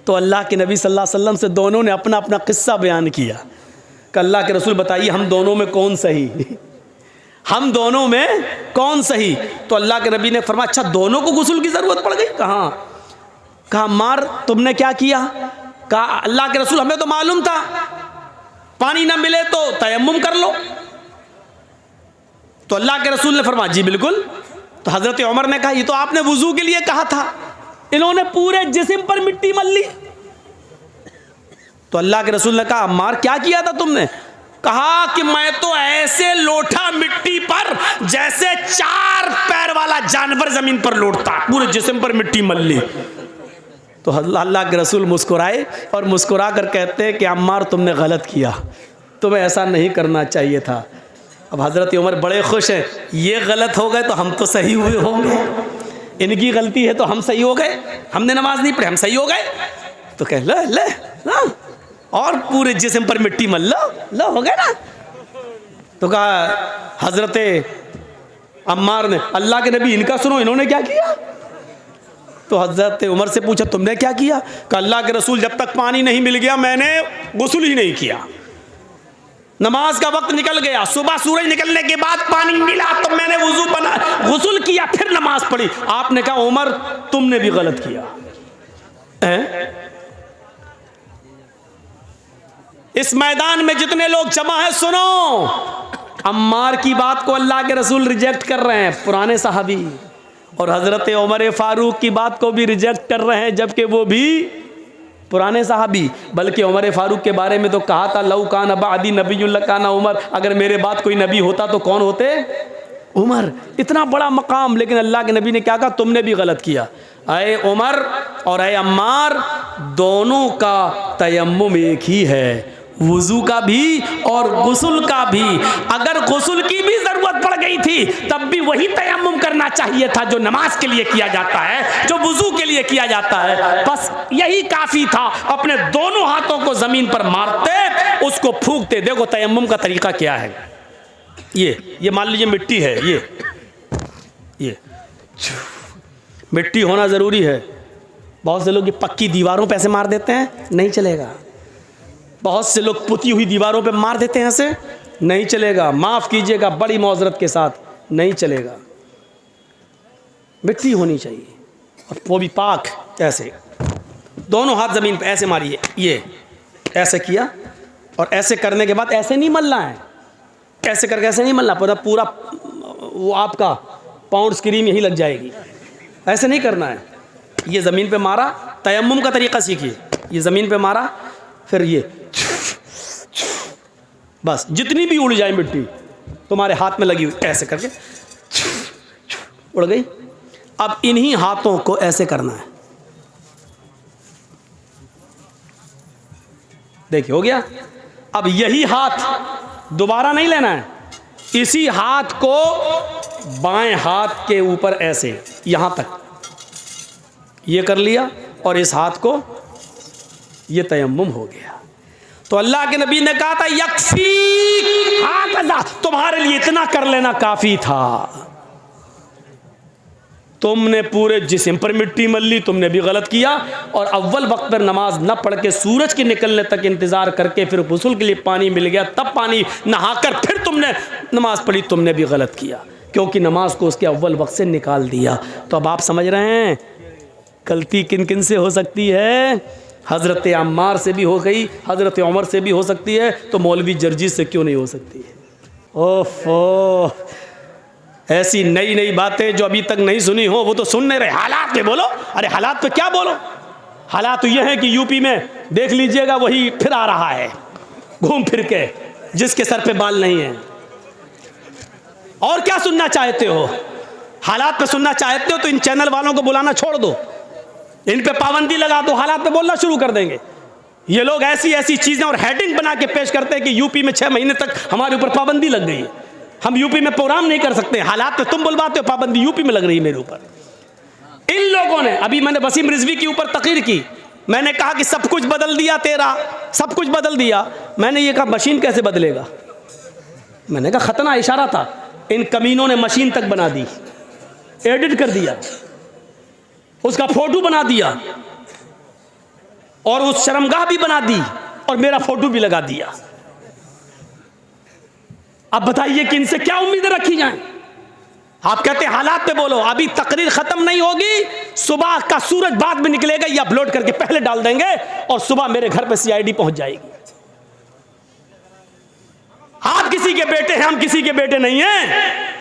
[SPEAKER 1] तो अल्लाह के नबी सल्लल्लाहु अलैहि वसल्लम से दोनों ने अपना अपना किस्सा बयान किया कि अल्लाह के रसूल बताइए हम दोनों में कौन सही, हम दोनों में कौन सही? तो अल्लाह के नबी ने फरमाया अच्छा दोनों को गुस्ल की ज़रूरत पड़ गई? कहा अम्मार तुमने क्या किया? कहा अल्लाह के रसूल हमें तो मालूम था पानी ना मिले तो तयम्मुम कर लो। तो अल्लाह के रसूल ने फरमाया जी बिल्कुल। तो हज़रत उमर ने कहा ये तो आपने वुजू के लिए कहा था, इन्होंने पूरे जिस्म पर मिट्टी मल ली। तो अल्लाह के रसूल ने कहा अम्मार क्या किया था तुमने? कहा कि मैं तो ऐसे लोटा मिट्टी पर जैसे 4 पैर वाला जानवर जमीन पर लोटता, पूरे जिस्म पर मिट्टी मल ली। तो अल्लाह के रसूल मुस्कुराए और मुस्कुरा कर कहते हैं कि अम्मार तुमने गलत किया, तुम्हें ऐसा नहीं करना चाहिए था। अब हज़रत उमर बड़े खुश हैं, ये गलत हो गए तो हम तो सही हुए होंगे, इनकी गलती है तो हम सही हो गए, हमने नमाज नहीं पढ़ी हम सही हो गए। तो कह ले और पूरे जिस्म पर मिट्टी मल लो हो गए ना। तो कहा हज़रत अम्मार ने, अल्लाह के नबी इनका सुनो, इन्होंने क्या किया? तो हजरत उमर से पूछा तुमने क्या किया? कि अल्लाह के रसूल जब तक पानी नहीं मिल गया मैंने गुस्ल ही नहीं किया। नमाज का वक्त निकल गया, सुबह सूरज निकलने के बाद पानी मिला तो मैंने वुजू बना गुस्ल किया, फिर नमाज पढ़ी। आपने कहा उमर तुमने भी गलत किया है? इस मैदान में जितने लोग जमा है सुनो, अम्मार की बात को अल्लाह के रसूल रिजेक्ट कर रहे हैं, पुराने सहाबी, और हजरत उमर फारूक की बात को भी रिजेक्ट कर रहे हैं, जबकि वो भी पुराने साहबी। बल्कि उमर फारूक के बारे में तो कहा था लौ कान बादी नबीयुल्लाह काना उमर, अगर मेरे बाद कोई नबी होता तो कौन होते? उमर। इतना बड़ा मकाम, लेकिन अल्लाह के नबी ने क्या कहा? तुमने भी गलत किया। अय उमर और अय अम्मार, दोनों का तयम्मुम एक ही है, वुजू का भी और गुस्ल का भी। अगर गुस्ल की भी जरूरत पड़ गई थी तब भी वही तयम्मुम करना चाहिए था जो नमाज के लिए किया जाता है, जो वुजू के लिए किया जाता है। बस यही काफी था। अपने दोनों हाथों को जमीन पर मारते, उसको फूंकते। देखो तयम्मुम का तरीका क्या है। ये मान लीजिए मिट्टी है, ये मिट्टी होना जरूरी है। बहुत से लोग ये पक्की दीवारों पे ऐसे मार देते हैं, नहीं चलेगा। बहुत से लोग पुती हुई दीवारों पे मार देते हैं, ऐसे नहीं चलेगा। माफ कीजिएगा, बड़ी मौजरत के साथ, नहीं चलेगा। मिट्टी होनी चाहिए, और वो भी पाक। ऐसे दोनों हाथ जमीन पे ऐसे मारिए, ये ऐसे किया, और ऐसे करने के बाद ऐसे नहीं मलना है, ऐसे करके ऐसे नहीं मलना, पूरा वो आपका पाउंड क्रीम यही लग जाएगी। ऐसे नहीं करना है। ये ज़मीन पे मारा, तयम्मुम का तरीका सीखिए। ये ज़मीन पे मारा, फिर ये बस जितनी भी उड़ जाए मिट्टी तुम्हारे हाथ में लगी हुई, ऐसे करके उड़ गई। अब इन्हीं हाथों को ऐसे करना है। देखिए हो गया। अब यही हाथ दोबारा नहीं लेना है, इसी हाथ को बाएं हाथ के ऊपर ऐसे यहां तक ये कर लिया, और इस हाथ को ये तयम्मुम हो गया। तो अल्लाह के नबी ने कहा था यकफी हाकज़ा, तुम्हारे लिए इतना कर लेना काफी था। तुमने पूरे जिस्म पर मिट्टी मल ली, तुमने भी गलत किया। और अव्वल वक्त पर नमाज न पढ़ के सूरज के निकलने तक इंतजार करके फिर गुस्ल के लिए पानी मिल गया, तब पानी नहाकर फिर तुमने नमाज पढ़ी, तुमने भी गलत किया, क्योंकि नमाज को उसके अव्वल वक्त से निकाल दिया। तो अब आप समझ रहे हैं गलती किन किन से हो सकती है। हज़रत अम्मार से भी हो गई, हज़रत उमर से भी हो सकती है, तो मौलवी जर्जी से क्यों नहीं हो सकती है? ओफो, ऐसी नई नई बातें जो अभी तक नहीं सुनी हो वो तो सुन नहीं रहे। हालात पे बोलो। अरे हालात पे क्या बोलो? हालात तो ये हैं कि यूपी में देख लीजिएगा वही फिर आ रहा है घूम फिर के, जिसके सर पे बाल नहीं है। और क्या सुनना चाहते हो? हालात पे सुनना चाहते हो तो इन चैनल वालों को बुलाना छोड़ दो, इन पे पाबंदी लगा दो, हालात पे बोलना शुरू कर देंगे। ये लोग ऐसी ऐसी चीजें और हेडिंग बना के पेश करते हैं कि यूपी में 6 महीने तक हमारे ऊपर पाबंदी लग गई है, हम यूपी में प्रोग्राम नहीं कर सकते। हालात पे तुम बुलवाते हो, पाबंदी यूपी में लग रही है मेरे ऊपर। इन लोगों ने, अभी मैंने वसीम रिजवी के ऊपर तकरीर की, मैंने कहा कि सब कुछ बदल दिया तेरा, सब कुछ बदल दिया। मैंने ये कहा मशीन कैसे बदलेगा? मैंने कहा खतना इशारा था। इन कमीनों ने मशीन तक बना दी, एडिट कर दिया, उसका फोटो बना दिया, और उस शर्मगाह भी बना दी, और मेरा फोटो भी लगा दिया। अब बताइए कि इनसे क्या उम्मीदें रखी जाएं? आप कहते हैं हालात पे बोलो, अभी तकरीर खत्म नहीं होगी, सुबह का सूरज बाद में निकलेगा, ये अपलोड करके पहले डाल देंगे, और सुबह मेरे घर पे सीआईडी पहुंच जाएगी। आप किसी के बेटे हैं, हम किसी के बेटे नहीं हैं।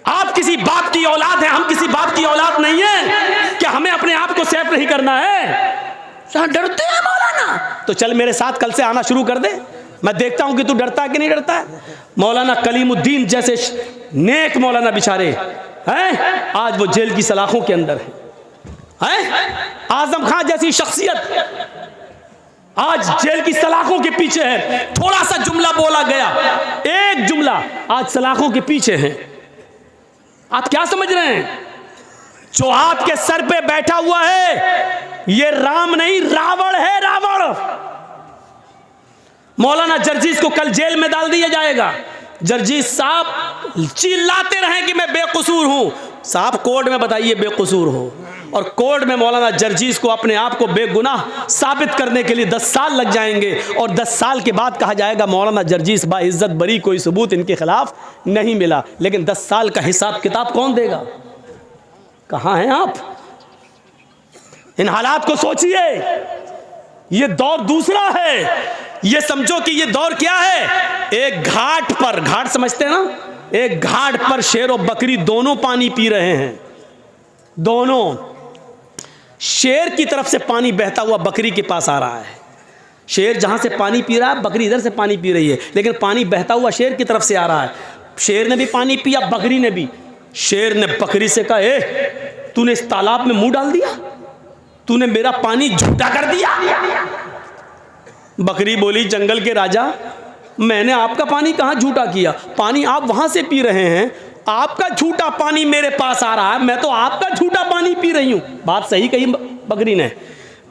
[SPEAKER 1] आप किसी बाप की औलाद है, हम किसी बाप की औलाद नहीं है। क्या हमें अपने आप को सेफ नहीं करना है? डरते हैं मौलाना, तो चल मेरे साथ कल से आना शुरू कर दे, मैं देखता हूं कि तू डरता है कि नहीं डरता है। मौलाना कलीमुद्दीन जैसे नेक मौलाना बेचारे हैं, आज वो जेल की सलाखों के अंदर है। आजम खान जैसी शख्सियत आज जेल की सलाखों के पीछे है। थोड़ा सा जुमला बोला गया, एक जुमला, आज सलाखों के पीछे है। आप क्या समझ रहे हैं? जो आपके सर पे बैठा हुआ है ये राम नहीं, रावण है, रावण। मौलाना जर्जीस को कल जेल में डाल दिया जाएगा। जर्जीस साहब चिल्लाते रहे कि मैं बेकसूर हूं। साहब कोर्ट में बताइए बेकसूर हो, और कोर्ट में मौलाना जर्जीस को अपने आप को बेगुनाह साबित करने के लिए 10 साल लग जाएंगे, और 10 साल के बाद कहा जाएगा मौलाना जर्जीस बाइज्जत बरी, कोई सबूत इनके खिलाफ नहीं मिला। लेकिन 10 साल का हिसाब किताब कौन देगा? कहाँ हैं आप? इन हालात को सोचिए। ये दौर दूसरा है। ये समझो कि ये दौर क्या है, एक घाट पर, घाट समझते हैं ना, एक घाट पर शेर और बकरी दोनों पानी पी रहे हैं। दोनों, शेर की तरफ से पानी बहता हुआ बकरी के पास आ रहा है। शेर जहां से पानी पी रहा है, बकरी इधर से पानी पी रही है, लेकिन पानी बहता हुआ शेर की तरफ से आ रहा है। शेर ने भी पानी पिया, बकरी ने भी। शेर ने बकरी से कहा, ए तूने इस तालाब में मुंह डाल दिया, तूने मेरा पानी झूठा कर दिया। बकरी बोली, जंगल के राजा, मैंने आपका पानी कहां झूठा किया? पानी आप वहां से पी रहे हैं, आपका झूठा पानी मेरे पास आ रहा है, मैं तो आपका झूठा पानी पी रही हूं। बात सही कही बकरी ने।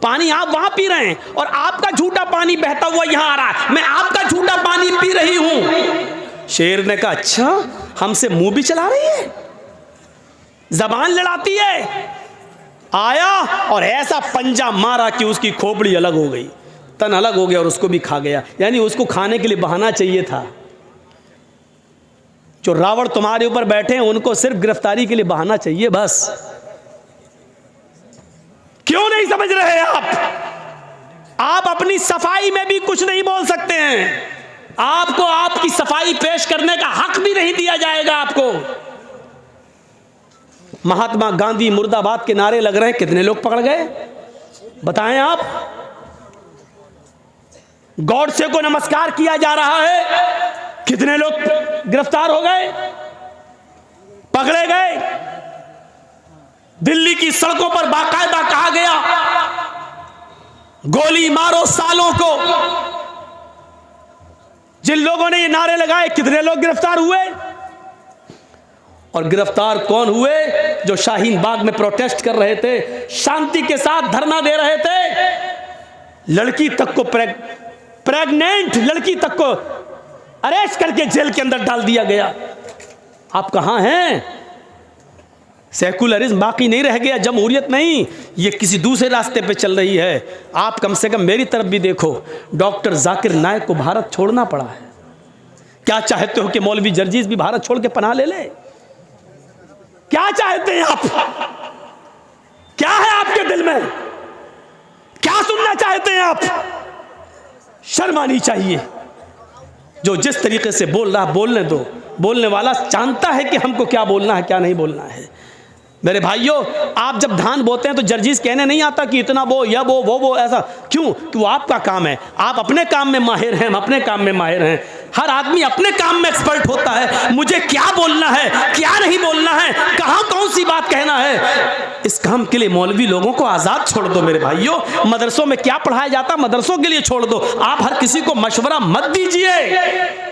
[SPEAKER 1] पानी आप वहां पी रहे हैं और आपका झूठा पानी बहता हुआ यहां आ रहा है, मैं आपका झूठा पानी पी रही हूं। शेर ने कहा, अच्छा हमसे मुंह भी चला रही है, जबान लड़ाती है। आया और ऐसा पंजा मारा कि उसकी खोपड़ी अलग हो गई, तन अलग हो गया और उसको भी खा गया। यानी उसको खाने के लिए बहाना चाहिए था। जो रावण तुम्हारे ऊपर बैठे हैं उनको सिर्फ गिरफ्तारी के लिए बहाना चाहिए बस। क्यों नहीं समझ रहे आप अपनी सफाई में भी कुछ नहीं बोल सकते हैं। आपको आपकी सफाई पेश करने का हक भी नहीं दिया जाएगा आपको। महात्मा गांधी मुर्दाबाद के नारे लग रहे हैं, कितने लोग पकड़ गए बताएं आप? गॉडसे को नमस्कार किया जा रहा है, कितने लोग गिरफ्तार हो गए, पकड़े गए? दिल्ली की सड़कों पर बाकायदा कहा गया, गोली मारो सालों को। जिन लोगों ने ये नारे लगाए, कितने लोग गिरफ्तार हुए? और गिरफ्तार कौन हुए? जो शाहीन बाग में प्रोटेस्ट कर रहे थे, शांति के साथ धरना दे रहे थे। लड़की तक को प्रेग्नेंट लड़की तक को अरेस्ट करके जेल के अंदर डाल दिया गया। आप कहां हैं? सेकुलरिज्म बाकी नहीं रह गया, जमहूरियत नहीं, ये किसी दूसरे रास्ते पे चल रही है। आप कम से कम मेरी तरफ भी देखो। डॉक्टर जाकिर नायक को भारत छोड़ना पड़ा है। क्या चाहते हो कि मौलवी जर्जीस भी भारत छोड़ के पनाह ले ले? क्या चाहते हैं आप? क्या है आपके दिल में? क्या सुनना चाहते हैं आप? शर्म आनी चाहिए। जो जिस तरीके से बोल रहा, बोलने दो। बोलने वाला जानता है कि हमको क्या बोलना है, क्या नहीं बोलना है। मेरे भाइयों, आप जब धान बोते हैं तो जर्जीस कहने नहीं आता कि इतना बो या वो ऐसा। क्यों? कि वो आपका काम है। आप अपने काम में माहिर हैं, हम अपने काम में माहिर हैं। हर आदमी अपने काम में एक्सपर्ट होता है। मुझे क्या बोलना है, क्या नहीं बोलना है, कहां कौन सी बात कहना है, इस काम के लिए मौलवी लोगों को आजाद छोड़ दो। मेरे भाइयों, मदरसों में क्या पढ़ाया जाता, मदरसों के लिए छोड़ दो। आप हर किसी को मशवरा मत दीजिए।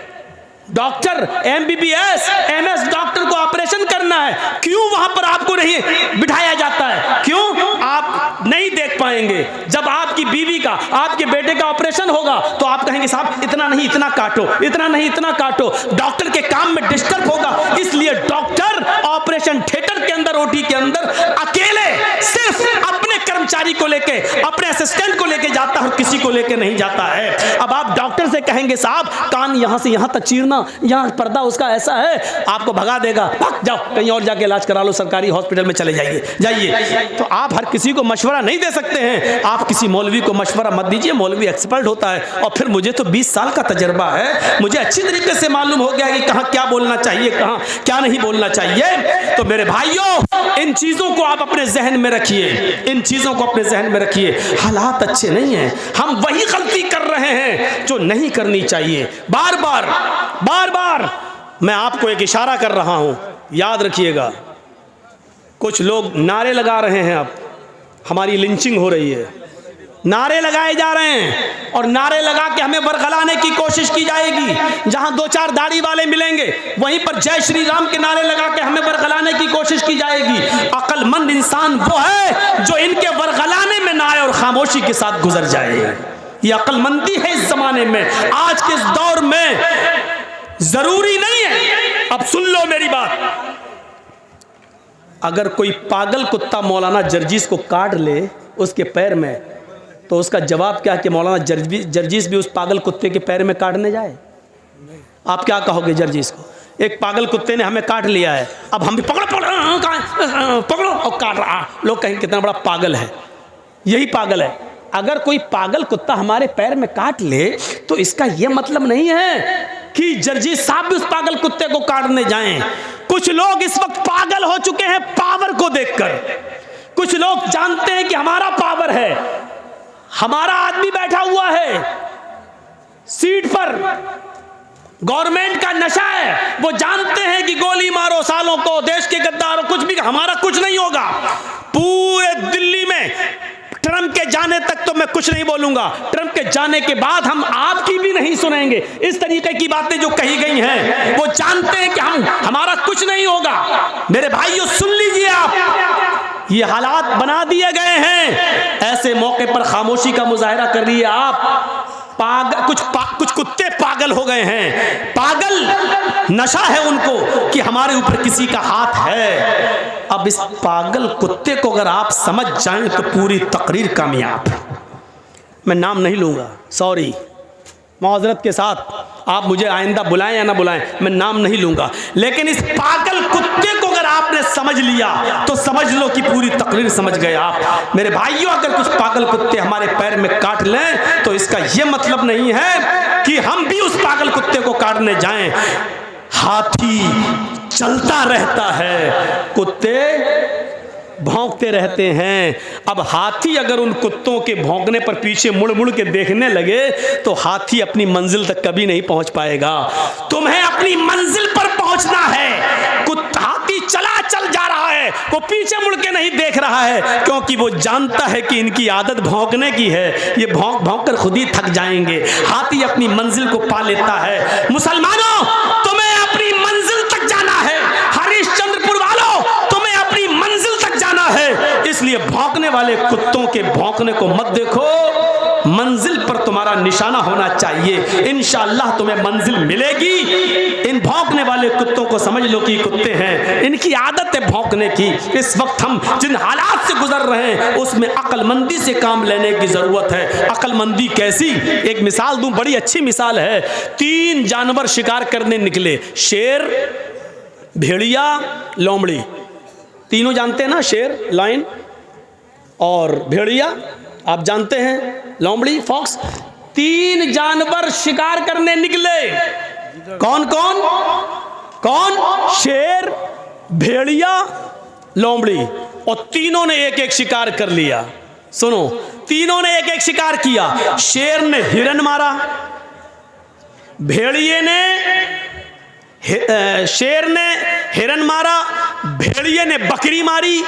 [SPEAKER 1] डॉक्टर MBBS MS डॉक्टर को ऑपरेशन करना है, क्यों वहां पर आपको नहीं बिठाया जाता है? क्यों? आप नहीं देख पाएंगे। जब आपकी बीवी का, आपके बेटे का ऑपरेशन होगा तो आप कहेंगे साहब इतना नहीं इतना काटो, इतना नहीं इतना काटो। डॉक्टर के काम में डिस्टर्ब होगा, इसलिए डॉक्टर ऑपरेशन थिएटर के अंदर, OT के अंदर अकेले सिर्फ अपने कर्मचारी को लेके, अपने असिस्टेंट को लेके जाता है, किसी को लेके नहीं जाता है। अब आप डॉक्टर से कहेंगे साहब कान यहां से यहां तक चीरना, यहाँ पर्दा उसका ऐसा है, आपको भगा देगा, जाओ कहीं और जाके इलाज करा लो, सरकारी हॉस्पिटल में चले जाइए। तो आप हर किसी को मशवरा नहीं दे सकते हैं। आप किसी मौलवी को मशवरा मत दीजिए, मौलवी एक्सपर्ट होता है। और फिर मुझे तो 20 साल का तजर्बा है, मुझे अच्छी तरीके से मालूम हो गया कि कहाँ क्या बोलना चाहिए, कहाँ क्या नहीं बोलना चाहिए। तो मेरे भाइयों, इन चीजों को आप अपने जहन में रखिए, इन चीजों को अपने जहन में रखिए। हालात अच्छे नहीं हैं, हम वही गलती कर रहे हैं जो नहीं करनी चाहिए। बार बार मैं आपको एक इशारा कर रहा हूं, याद रखिएगा। कुछ लोग नारे लगा रहे हैं, अब हमारी लिंचिंग हो रही है, नारे लगाए जा रहे हैं और नारे लगा के हमें बरगलाने की कोशिश की जाएगी। जहां 2-4 दाढ़ी वाले मिलेंगे वहीं पर जय श्री राम के नारे लगा के हमें बरगलाने की कोशिश की जाएगी। अक्लमंद इंसान वो है जो इनके बरगलाने में ना आए और खामोशी के साथ गुजर जाए। ये अक्लमंदी है इस जमाने में। आज के इस दौर में जरूरी नहीं है। अब सुन लो मेरी बात, अगर कोई पागल कुत्ता मौलाना जर्जीस को काट ले उसके पैर में, तो उसका जवाब क्या कि मौलाना जर्जीस भी उस पागल कुत्ते के पैर में काटने जाए? आप क्या कहोगे जर्जीस को? एक पागल कुत्ते ने हमें काट लिया है, अब हम भी पकड़ो पकड़ो पकड़ो और काट रहा, लोग कहेंगे कितना बड़ा पागल है। यही पागल है। अगर कोई पागल कुत्ता हमारे पैर में काट ले तो इसका यह मतलब नहीं है कि जर्जीस साहब भी उस पागल कुत्ते को काटने जाएं। कुछ लोग इस वक्त पागल हो चुके हैं पावर को देखकर। कुछ लोग जानते हैं कि हमारा पावर है, हमारा आदमी बैठा हुआ है सीट पर, गवर्नमेंट का नशा है, वो जानते हैं कि गोली मारो सालों को, देश के गद्दारों, कुछ भी, हमारा कुछ नहीं होगा। पूरे दिल्ली में ट्रंप के जाने तक तो मैं कुछ नहीं बोलूंगा, ट्रंप के जाने के बाद हम आपकी भी नहीं सुनेंगे। इस तरीके की बातें जो कही गई हैं, वो जानते हैं कि हमारा कुछ नहीं होगा। मेरे भाइयों सुन लीजिए, आप ये हालात बना दिए गए हैं, ऐसे मौके पर खामोशी का मुजाहरा कर रही है आप। कुछ कुत्ते पागल हो गए हैं, पागल नशा है उनको कि हमारे ऊपर किसी का हाथ है। अब इस पागल कुत्ते को अगर आप समझ जाएं तो पूरी तकरीर कामयाब। मैं नाम नहीं लूंगा, सॉरी, माजरत के साथ, आप मुझे आइंदा बुलाएं या ना बुलाएं, मैं नाम नहीं लूंगा, लेकिन इस पागल कुत्ते को अगर आपने समझ लिया तो समझ लो कि पूरी तकरीर समझ गए आप। मेरे भाइयों, अगर कुछ पागल कुत्ते हमारे पैर में काट लें तो इसका यह मतलब नहीं है कि हम भी उस पागल कुत्ते को काटने जाएं। हाथी चलता रहता है, कुत्ते भौंकते रहते हैं। अब हाथी अगर उन कुत्तों के भौंकने पर पीछे मुड़ मुड़ के देखने लगे तो हाथी अपनी मंजिल तक कभी नहीं पहुंच पाएगा। तुम्हें अपनी मंजिल पर पहुंचना है। हाथी चल जा रहा है, वो पीछे मुड़ के नहीं देख रहा है, क्योंकि वो जानता है कि इनकी आदत भौंकने की है, ये भौंक भौंक कर खुद ही थक जाएंगे। हाथी अपनी मंजिल को पा लेता है। मुसलमानों, तुम्हें अपनी मंजिल तक जाना है। हरिश्चंद्रपुर वालों, तुम्हें अपनी मंजिल तक जाना है। इसलिए भौंकने वाले कुत्तों के भौंकने को मत देखो, मंजिल पर तुम्हारा निशाना होना चाहिए। इंशाअल्लाह तुम्हें मंजिल मिलेगी। इन भौंकने वाले कुत्तों को समझ लो कि कुत्ते हैं, इनकी आदत है भौंकने की। इस वक्त हम जिन हालात से गुजर रहे हैं उसमें अक्लमंदी से काम लेने की जरूरत है। अक्लमंदी कैसी? एक मिसाल दूं, बड़ी अच्छी मिसाल है। 3 जानवर शिकार करने निकले, शेर, भेड़िया, लोमड़ी। तीनों जानते हैं ना, शेर, लायन और भेड़िया, आप जानते हैं, लोमड़ी, फॉक्स। 3 जानवर शिकार करने निकले। कौन कौन? कौन? शेर, भेड़िया, लोमड़ी। और तीनों ने एक एक शिकार कर लिया। सुनो, तीनों ने एक एक शिकार किया। शेर ने हिरन मारा, भेड़िए ने शेर ने हिरन मारा, भेड़िए ने बकरी मारी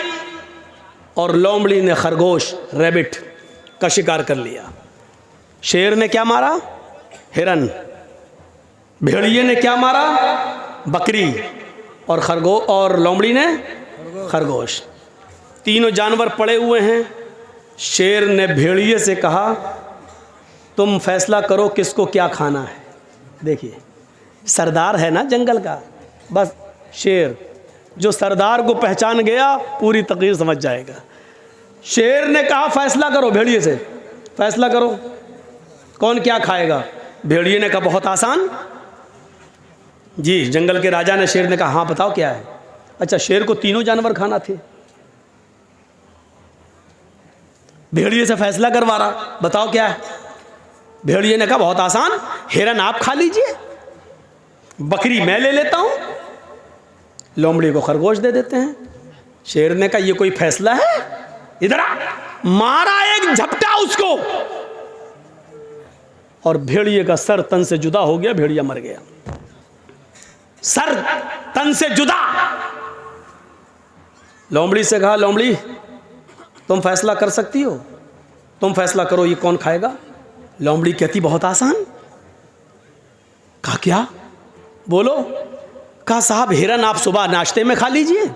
[SPEAKER 1] और लोमड़ी ने खरगोश, रैबिट का शिकार कर लिया। शेर ने क्या मारा? हिरन। भेड़िए ने क्या मारा? बकरी। और लोमड़ी ने खरगोश। तीनों जानवर पड़े हुए हैं। शेर ने भेड़िए से कहा, तुम फैसला करो किसको क्या खाना है। देखिए, सरदार है ना जंगल का, बस शेर जो सरदार को पहचान गया पूरी तकरीर समझ जाएगा। शेर ने कहा फैसला करो, भेड़िए से फैसला करो कौन क्या खाएगा। भेड़िए ने कहा बहुत आसान जी। जंगल के राजा ने शेर ने कहा हाँ बताओ क्या है। अच्छा, शेर को तीनों जानवर खाना थे। भेड़िए से फैसला करवा रहा, बताओ क्या है। भेड़िए ने कहा बहुत आसान, हिरन आप खा लीजिए, बकरी मैं ले लेता हूं, लोमड़ी को खरगोश दे देते हैं। शेर ने कहा ये कोई फैसला है? इधर आ। मारा एक झपटा उसको और भेड़िए का सर तन से जुदा हो गया, भेड़िया मर गया। सर तन से जुदा। लोमड़ी से कहा लोमड़ी तुम फैसला कर सकती हो, तुम फैसला करो ये कौन खाएगा। लोमड़ी कहती बहुत आसान। कहा क्या? बोलो। कहा साहब हिरन आप सुबह नाश्ते में खा लीजिए,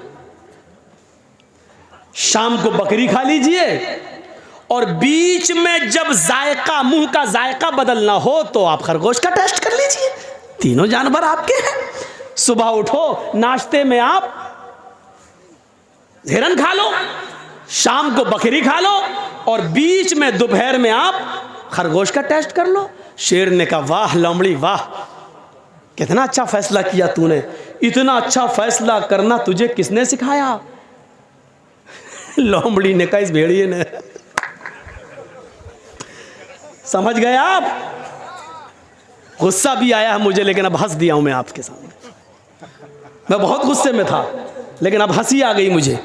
[SPEAKER 1] शाम को बकरी खा लीजिए, और बीच में जब जायका, मुंह का जायका बदलना हो तो आप खरगोश का टेस्ट कर लीजिए। तीनों जानवर आपके हैं। सुबह उठो, नाश्ते में आप हिरन खा लो, शाम को बकरी खा लो, और बीच में दोपहर में आप खरगोश का टेस्ट कर लो। शेर ने कहा वाह लोमड़ी वाह, कितना अच्छा फैसला किया तूने, इतना अच्छा फैसला करना तुझे किसने सिखाया? लोमड़ी ने कहा इस भेड़िए ने। समझ गए आप? गुस्सा भी आया है मुझे, लेकिन अब हंस दिया हूं मैं आपके सामने। मैं बहुत गुस्से में था, लेकिन अब हंसी आ गई मुझे।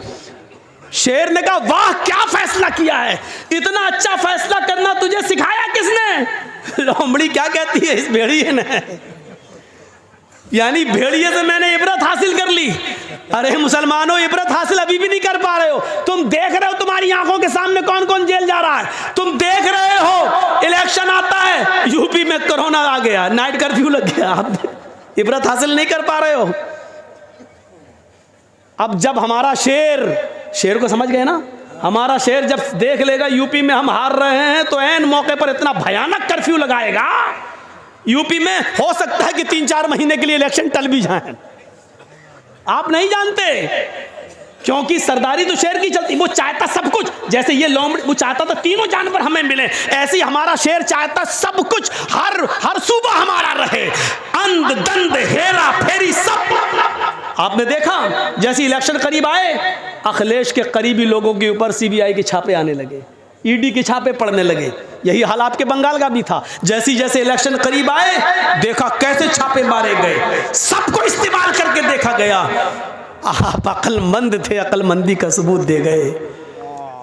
[SPEAKER 1] शेर ने कहा वाह क्या फैसला किया है, इतना अच्छा फैसला करना तुझे सिखाया किसने? लोमड़ी क्या कहती है इस भेड़िए ने, यानी भेड़िए से मैंने इबरत हासिल कर ली। अरे मुसलमानों, इबरत हासिल अभी भी नहीं कर पा रहे हो। तुम देख रहे हो तुम्हारी आंखों के सामने कौन कौन जेल जा रहा है, तुम देख रहे हो इलेक्शन आता है, यूपी में कोरोना आ गया, नाइट कर्फ्यू लग गया, आप इबरत हासिल नहीं कर पा रहे हो। अब जब हमारा शेर को समझ गए ना, हमारा शेर जब देख लेगा यूपी में हम हार रहे हैं, तो ऐन मौके पर इतना भयानक कर्फ्यू लगाएगा, यूपी में हो सकता है कि 3-4 महीने के लिए इलेक्शन टल भी जाए। आप नहीं जानते, क्योंकि सरदारी तो शेर की चलती, वो चाहता सब कुछ, जैसे ये लोमड़ी वो चाहता था तीनों जानवर हमें मिले, ऐसे ही हमारा शेर चाहता सब कुछ हर सूबा हमारा रहे, अंध दंद हेरा फेरी सब। आपने देखा जैसे इलेक्शन करीब आए, अखिलेश के करीबी लोगों के ऊपर सीबीआई के छापे आने लगे, ईडी के छापे पड़ने लगे। यही हाल आपके बंगाल का भी था। जैसे जैसे इलेक्शन करीब आए, देखा कैसे छापे मारे गए, सबको इस्तेमाल करके देखा गया। आप अक्लमंद थे, अक्लमंदी का सबूत दे गए।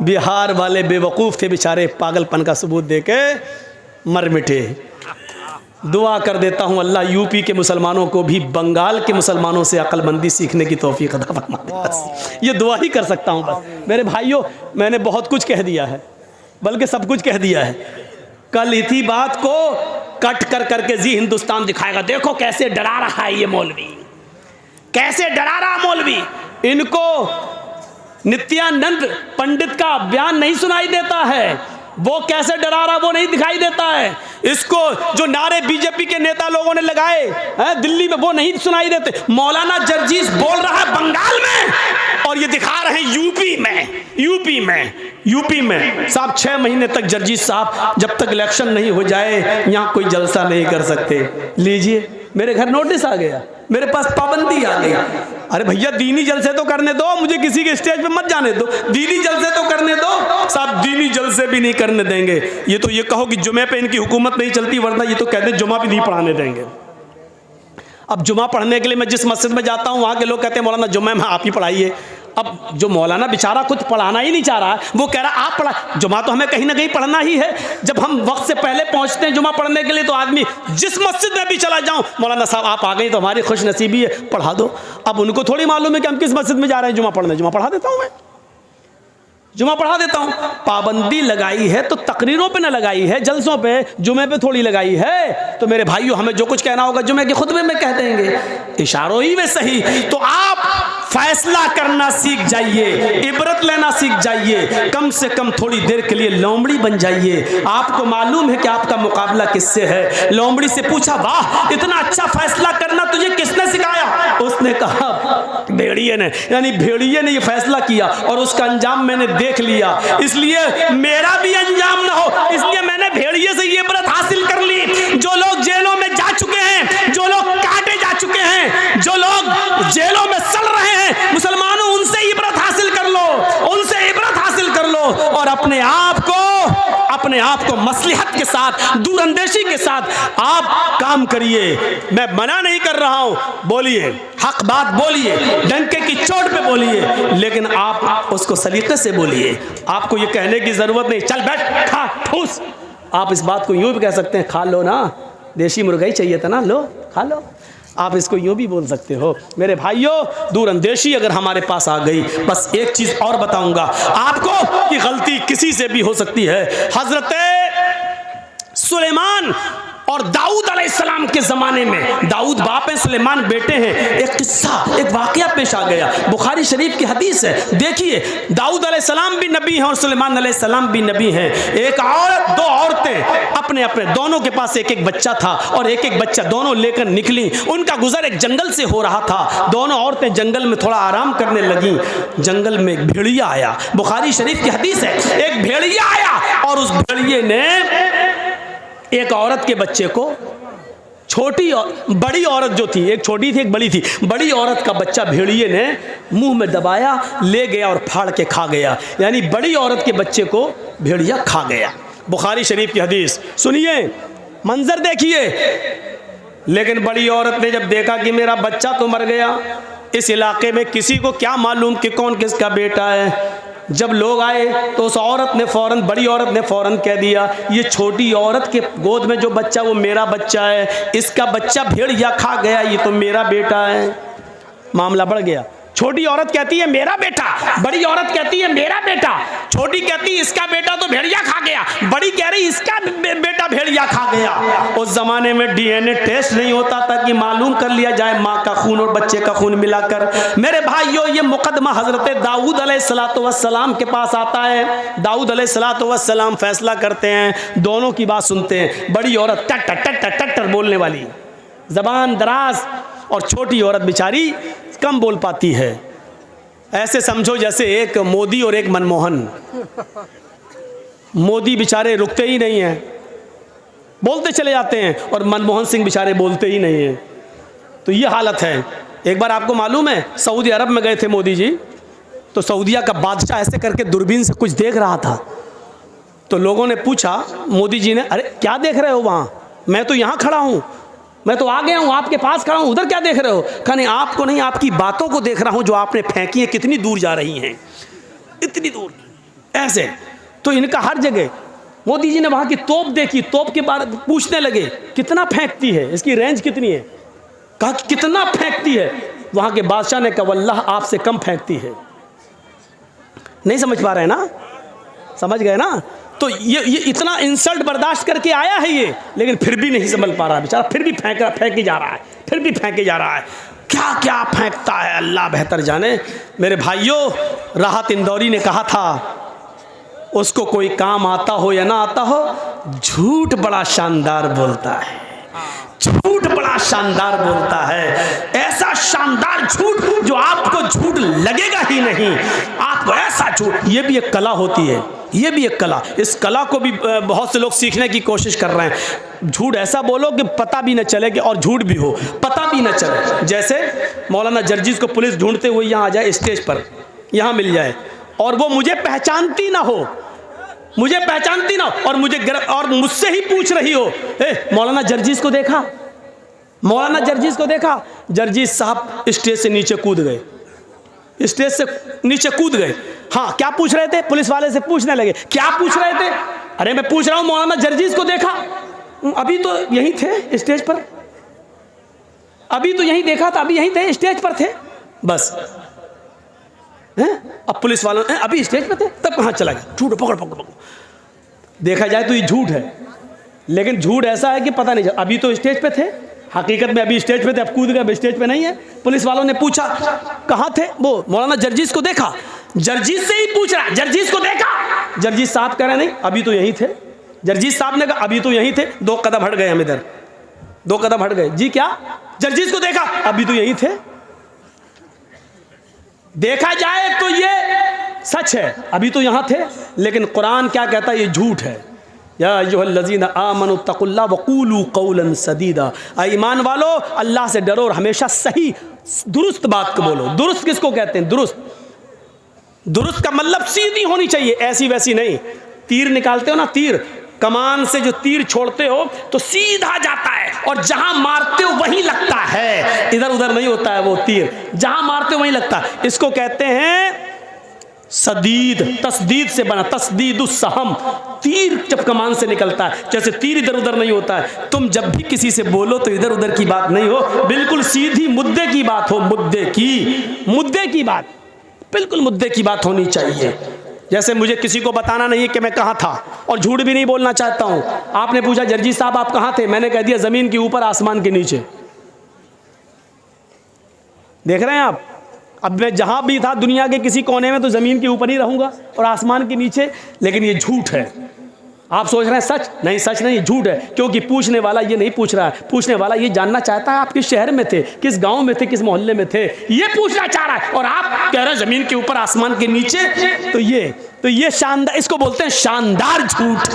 [SPEAKER 1] बिहार वाले बेवकूफ़ थे बेचारे, पागलपन का सबूत दे के मर मिटे। दुआ कर देता हूँ अल्लाह यूपी के मुसलमानों को भी बंगाल के मुसलमानों से अक्लमंदी सीखने की तौफीक अता फरमा। बस ये दुआ ही कर सकता हूँ। बस मेरे भाइयों, मैंने बहुत कुछ कह दिया है, बल्कि सब कुछ कह दिया है। कल इसी बात को कट कर करके जी हिंदुस्तान दिखाएगा, देखो कैसे डरा रहा है ये मौलवी, कैसे डरा रहा मौलवी। इनको नित्यानंद पंडित का बयान नहीं सुनाई देता है, वो कैसे डरा रहा वो नहीं दिखाई देता है। इसको जो नारे बीजेपी के नेता लोगों ने लगाए हैं दिल्ली में, वो नहीं सुनाई देते। मौलाना जर्जीस बोल रहा है बंगाल में, और ये दिखा रहे हैं यूपी में। साहब 6 महीने तक जर्जीस साहब जब तक इलेक्शन नहीं हो जाए यहाँ कोई जलसा नहीं कर सकते। लीजिए, मेरे घर नोटिस आ गया, मेरे पास पाबंदी आ गई। अरे भैया दीनी जलसे तो करने दो, मुझे किसी के स्टेज पे मत जाने दो, दीनी जलसे तो करने दो। साहब दीनी जलसे भी नहीं करने देंगे। ये तो ये कहो कि जुमे पे इनकी हुकूमत नहीं चलती, वरना ये तो कहते जुमा भी नहीं पढ़ाने देंगे। अब जुमा पढ़ने के लिए मैं जिस मस्जिद में जाता हूँ, वहाँ के लोग कहते हैं मौलाना जुम्मे में आप ही पढ़ाइए। अब जो मौलाना बेचारा खुद पढ़ाना ही नहीं चाह रहा है, वो कह रहा आप पढ़ा। जुमा तो हमें कहीं ना कहीं पढ़ना ही है। जब हम वक्त से पहले पहुंचते हैं जुमा पढ़ने के लिए, तो आदमी जिस मस्जिद में भी चला जाऊं, मौलाना साहब आप आ गए तो हमारी खुश नसीबी है, पढ़ा दो। अब उनको थोड़ी मालूम है कि हम किस मस्जिद में जा रहे हैं जुमा पढ़ने। जुमा पढ़ा देता हूं मैं, जुमा पढ़ा देता हूं। पाबंदी लगाई है तो तकरीरों पे ना लगाई है, जलसों पे, जुमे पे थोड़ी लगाई है। तो मेरे भाइयों, हमें जो कुछ कहना होगा जुमे के खुतबे में कह देंगे, इशारों ही में सही। तो आप फैसला करना सीख जाइए, इबरत लेना सीख जाइए, कम से कम थोड़ी देर के लिए लोमड़ी बन जाइए। आपको मालूम है कि आपका मुकाबला किससे है। लोमड़ी से पूछा वाह इतना अच्छा फैसला करना तुझे किसने सिखाया? उसने कहा भेड़िए ने, यानी भेड़िए ने ये फैसला किया और उसका अंजाम मैंने देख लिया, इसलिए मेरा भी अंजाम ना हो, इसलिए मैंने भेड़िए से ये इबरत हासिल कर ली। जो लोग जेलों में जा चुके हैं, जो लोग काटे जा चुके हैं, जो लोग जेलों में सड़ रहे हैं, मुसलमानों उनसे इबरत हासिल कर लो, उनसे इबरत हासिल कर लो, और अपने आप को मसलिहत के साथ, दूरअंदेशी के साथ आप काम करिए। मैं मना नहीं कर रहा हूं, बोलिए, हक बात बोलिए, डंके की चोट पे बोलिए, लेकिन आप उसको सलीके से बोलिए। आपको ये कहने की जरूरत नहीं चल बैठ खा ठूस। आप इस बात को यूं भी कह सकते हैं, खा लो ना, देसी मुर्गा ही चाहिए था ना, लो खा लो। आप इसको यूं भी बोल सकते हो। मेरे भाइयों, दूरअंदेशी अगर हमारे पास आ गई, बस एक चीज और बताऊंगा आपको कि गलती किसी से भी हो सकती है। हजरत सुलेमान और दाऊद अलैहिस्सलाम के ज़माने में, दाऊद बाप हैं, सुलेमान बेटे हैं, एक किस्सा, एक वाक़या पेश आ गया। बुखारी शरीफ की हदीस है। देखिए, दाऊद अलैहिस्सलाम भी नबी हैं और सुलेमान अलैहिस्सलाम भी नबी हैं। एक औरत, दो औरतें अपने अपने दोनों के पास एक एक बच्चा था और एक एक बच्चा दोनों लेकर निकली। उनका गुजर एक जंगल से हो रहा था। दोनों औरतें जंगल में थोड़ा आराम करने लगी। जंगल में एक भेड़िया आया। बुखारी शरीफ की हदीस है, एक भेड़िया आया और उस भेड़िए ने एक औरत के बच्चे को, छोटी और बड़ी औरत जो थी, एक छोटी थी एक बड़ी थी, बड़ी औरत का बच्चा भेड़िए ने मुंह में दबाया, ले गया और फाड़ के खा गया। यानी बड़ी औरत के बच्चे को भेड़िया खा गया। बुखारी शरीफ की हदीस सुनिए, मंजर देखिए। लेकिन बड़ी औरत ने जब देखा कि मेरा बच्चा तो मर गया, इस इलाके में किसी को क्या मालूम कि कौन किसका बेटा है। जब लोग आए तो उस औरत ने फ़ौरन, बड़ी औरत ने फ़ौरन कह दिया, ये छोटी औरत के गोद में जो बच्चा वो मेरा बच्चा है, इसका बच्चा भेड़िया खा गया, ये तो मेरा बेटा है। मामला बढ़ गया। छोटी औरत कहती है मेरा बेटा, बड़ी औरत कहती है मेरा बेटा। छोटी कहती है इसका बेटा तो भेड़िया खा गया, बड़ी कह रही इसका बेटा भेड़िया खा गया। उस जमाने में डीएनए टेस्ट नहीं होता था कि मालूम कर लिया जाए माँ का खून और बच्चे का खून मिलाकर। मेरे भाइयों, ये मुकदमा हजरत दाऊद अलैहिस्सलाम के पास आता है। दाऊद अलैहिस्सलाम फैसला करते हैं, दोनों की बात सुनते हैं। बड़ी औरत टट टट टट टट बोलने वाली, जबान दराज, और छोटी औरत बेचारी कम बोल पाती है। ऐसे समझो जैसे एक मोदी और एक मनमोहन। मोदी बेचारे रुकते ही नहीं हैं, बोलते चले जाते हैं, और मनमोहन सिंह बेचारे बोलते ही नहीं हैं। तो ये हालत है। एक बार आपको मालूम है, सऊदी अरब में गए थे मोदी जी, तो सऊदिया का बादशाह ऐसे करके दूरबीन से कुछ देख रहा था। तो लोगों ने पूछा मोदी जी ने, अरे क्या देख रहे हो वहाँ? मैं तो यहाँ खड़ा हूँ, मैं तो आ गया हूँ, आपके पास खड़ा हूँ, उधर क्या देख रहे हो? कहा नहीं, आपको नहीं, आपकी बातों को देख रहा हूँ जो आपने फेंकी है, कितनी दूर जा रही हैं, इतनी दूर। ऐसे तो इनका हर जगह। मोदी जी ने वहाँ की तोप देखी, तोप के बारे में पूछने लगे कितना फेंकती है, इसकी रेंज कितनी है? कहा कितना फेंकती है? वहाँ के बादशाह ने कहा वल्लाह आपसे कम फेंकती है। नहीं समझ पा रहे हैं ना? समझ गए ना? तो ये इतना इंसल्ट बर्दाश्त करके आया है ये, लेकिन फिर भी नहीं समझ पा रहा बेचारा, फिर भी फेंके जा रहा है, फिर भी फेंके जा रहा है। क्या क्या फेंकता है अल्लाह बेहतर जाने। मेरे भाइयों, राहत इंदौरी ने कहा था, उसको कोई काम आता हो या ना आता हो, झूठ बड़ा शानदार बोलता है, झूठ बड़ा शानदार बोलता है। ऐसा शानदार झूठ जो आपको झूठ लगेगा ही नहीं, आपको ऐसा झूठ। ये भी एक कला होती है, ये भी एक कला। इस कला को भी बहुत से लोग सीखने की कोशिश कर रहे हैं। झूठ ऐसा बोलो कि पता भी न चले कि, और झूठ भी हो, पता भी न चले। जैसे मौलाना जर्जीस को पुलिस ढूंढते हुए यहाँ आ जाए, स्टेज पर यहाँ मिल जाए, और वो मुझे पहचानती ना हो, मुझे पहचानती ना हो, और मुझसे ही पूछ रही हो, मौलाना जर्जीस को देखा, मौलाना जर्जीस को देखा। जर्जीस साहब स्टेज से नीचे कूद गए, स्टेज से नीचे कूद गए। हाँ, क्या पूछ रहे थे? पुलिस वाले से पूछने लगे, क्या पूछ रहे थे? अरे मैं पूछ रहा हूँ मौलाना जर्जीस को देखा? अभी तो यहीं थे स्टेज पर, अभी तो यहीं देखा था, अभी यहीं थे, स्टेज पर थे बस। अब पुलिस वालों अभी स्टेज पे थे, तब कहाँ चला गया? झूठ, पकड़ पकड़ पकड़। देखा जाए तो ये झूठ है, लेकिन झूठ ऐसा है कि पता नहीं चला। अभी तो स्टेज पे थे, हकीकत में अभी स्टेज पे थे, अब कूद गए, स्टेज पे नहीं है। पुलिस वालों ने पूछा कहाँ थे? वो मौलाना जर्जीस को देखा। जर्जीस से ही पूछ रहा, जर्जीस को देखा? जर्जीस साहब कह रहे नहीं, अभी तो यहीं थे। जर्जीस साहब ने कहा अभी तो यहीं थे, 2 कदम हट गए हम इधर, 2 कदम हट गए। जी क्या? जर्जीस को देखा? अभी तो यहीं थे। देखा जाए तो ये सच है, अभी तो यहाँ थे, लेकिन कुरान क्या कहता है? ये झूठ है। या अय्युहल्लज़ीना आमनु तक़ुल्लाह वक़ूलू क़ौलन सदीदा। ईमान वालो, अल्लाह से डरो और हमेशा सही दुरुस्त बात को बोलो। दुरुस्त किसको कहते हैं? दुरुस्त, दुरुस्त का मतलब सीधी होनी चाहिए, ऐसी वैसी नहीं। तीर निकालते हो ना, तीर, कमान से जो तीर छोड़ते हो तो सीधा जाता है, और जहां मारते हो वहीं लगता है, इधर उधर नहीं होता है वो तीर, जहां मारते हो वहीं लगता है। इसको कहते हैं सदीद, तस्दीद से बना, तस्दीदुस्सहम। तीर जब कमान से निकलता है, जैसे तीर इधर उधर नहीं होता है। तुम जब भी किसी से बोलो तो इधर उधर की बात नहीं हो, बिल्कुल सीधी मुद्दे की बात हो, मुद्दे की बात, बिल्कुल मुद्दे की बात होनी चाहिए। जैसे मुझे किसी को बताना नहीं है कि मैं कहाँ था, और झूठ भी नहीं बोलना चाहता हूँ। आपने पूछा जर्जी साहब आप कहाँ थे, मैंने कह दिया ज़मीन के ऊपर आसमान के नीचे। देख रहे हैं आप, अब मैं जहाँ भी था दुनिया के किसी कोने में तो ज़मीन के ऊपर ही रहूँगा और आसमान के नीचे। लेकिन ये झूठ है। आप सोच रहे हैं सच, नहीं सच नहीं, झूठ है। क्योंकि पूछने वाला ये नहीं पूछ रहा है, पूछने वाला ये जानना चाहता है आप किस शहर में थे, किस गांव में थे, किस मोहल्ले में थे, ये पूछना चाह रहा है। और आप कह रहे हैं ज़मीन के ऊपर आसमान के नीचे। तो ये शानदार, इसको बोलते हैं शानदार झूठ,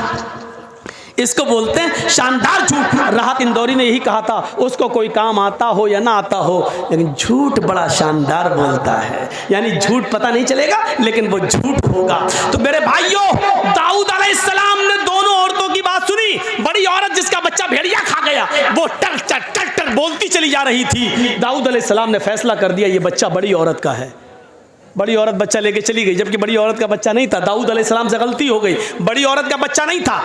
[SPEAKER 1] इसको बोलते हैं शानदार झूठ। राहत इंदौरी ने यही कहा था, उसको कोई काम आता हो या ना आता हो, लेकिन झूठ बड़ा शानदार बोलता है। यानी झूठ पता नहीं चलेगा लेकिन वो झूठ होगा। तो मेरे भाइयों, दाऊद अलैहिस्सलाम ने दोनों औरतों की बात सुनी। बड़ी औरत जिसका बच्चा भेड़िया खा गया, वो टर टर टर टर बोलती चली जा रही थी। दाऊद अलैहिस्सलाम ने फैसला कर दिया ये बच्चा बड़ी औरत का है। बड़ी औरत बच्चा लेके चली गई, जबकि बड़ी औरत का बच्चा नहीं था। दाऊद अलैहिस्सलाम से गलती हो गई, बड़ी औरत का बच्चा नहीं था।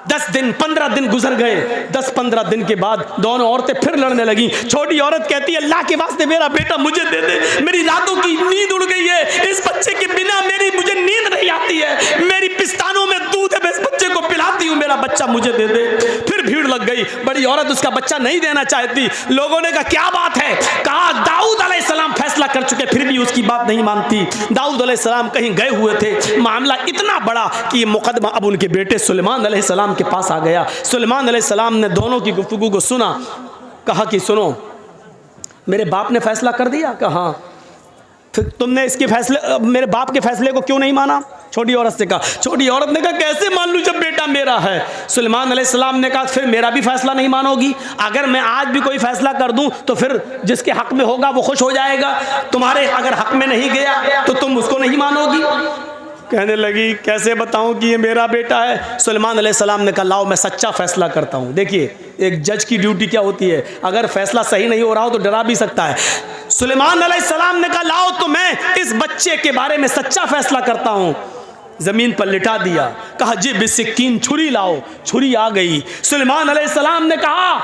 [SPEAKER 1] 10 दिन 15 दिन गुजर गए। 10-15 दिन के बाद दोनों औरतें फिर लड़ने लगी। छोटी औरत कहती है अल्लाह के वास्ते मेरा बेटा मुझे दे दे, मेरी रातों की नींद उड़ गई है, इस बच्चे के बिना मुझे नींद नहीं आती है, मेरी पिस्तानों में दूध है, मैं इस बच्चे को पिलाती हूँ, मेरा बच्चा मुझे दे दे। फिर भीड़ लग गई, बड़ी औरत उसका बच्चा नहीं देना चाहती। लोगों ने कहा क्या बात है, कहा दाऊद अलैहिस्सलाम फैसला कर चुके, फिर भी उसकी बात नहीं मानती। दाऊद अलैहिस्सलाम कहीं गए हुए थे, मामला इतना बड़ा कि ये मुकदमा अब उनके बेटे सुलेमान अलैहिस्सलाम के पास आ गया। सुलेमान अलैहिस्सलाम ने दोनों की गुफ्तगू को सुना, कहा कि सुनो मेरे बाप ने फैसला कर दिया। कहा फिर तुमने इसके फैसले, मेरे बाप के फैसले को क्यों नहीं माना? छोटी औरत से कहा। छोटी औरत ने कहा कैसे मान लूं जब बेटा मेरा है? सुलेमान अलैहिस्सलाम ने कहा फिर मेरा भी फैसला नहीं मानोगी? अगर मैं आज भी कोई फैसला कर दूं तो फिर जिसके हक में होगा वो खुश हो जाएगा, तुम्हारे अगर हक में नहीं गया तो तुम उसको नहीं मानोगी। कहने लगी कैसे बताऊं कि ये मेरा बेटा है? सुलेमान अलैहिस्सलाम ने कहा लाओ मैं सच्चा फैसला करता हूं। देखिए एक जज की ड्यूटी क्या होती है, अगर फैसला सही नहीं हो रहा हो तो डरा भी सकता है। सुलेमान अलैहिस्सलाम ने कहा लाओ तो मैं इस बच्चे के बारे में सच्चा फैसला करता हूं। जमीन पर लिटा दिया, कहा जी बिस्किन छुरी लाओ। छुरी आ गई। सुलेमान अलैहिस्सलाम ने कहा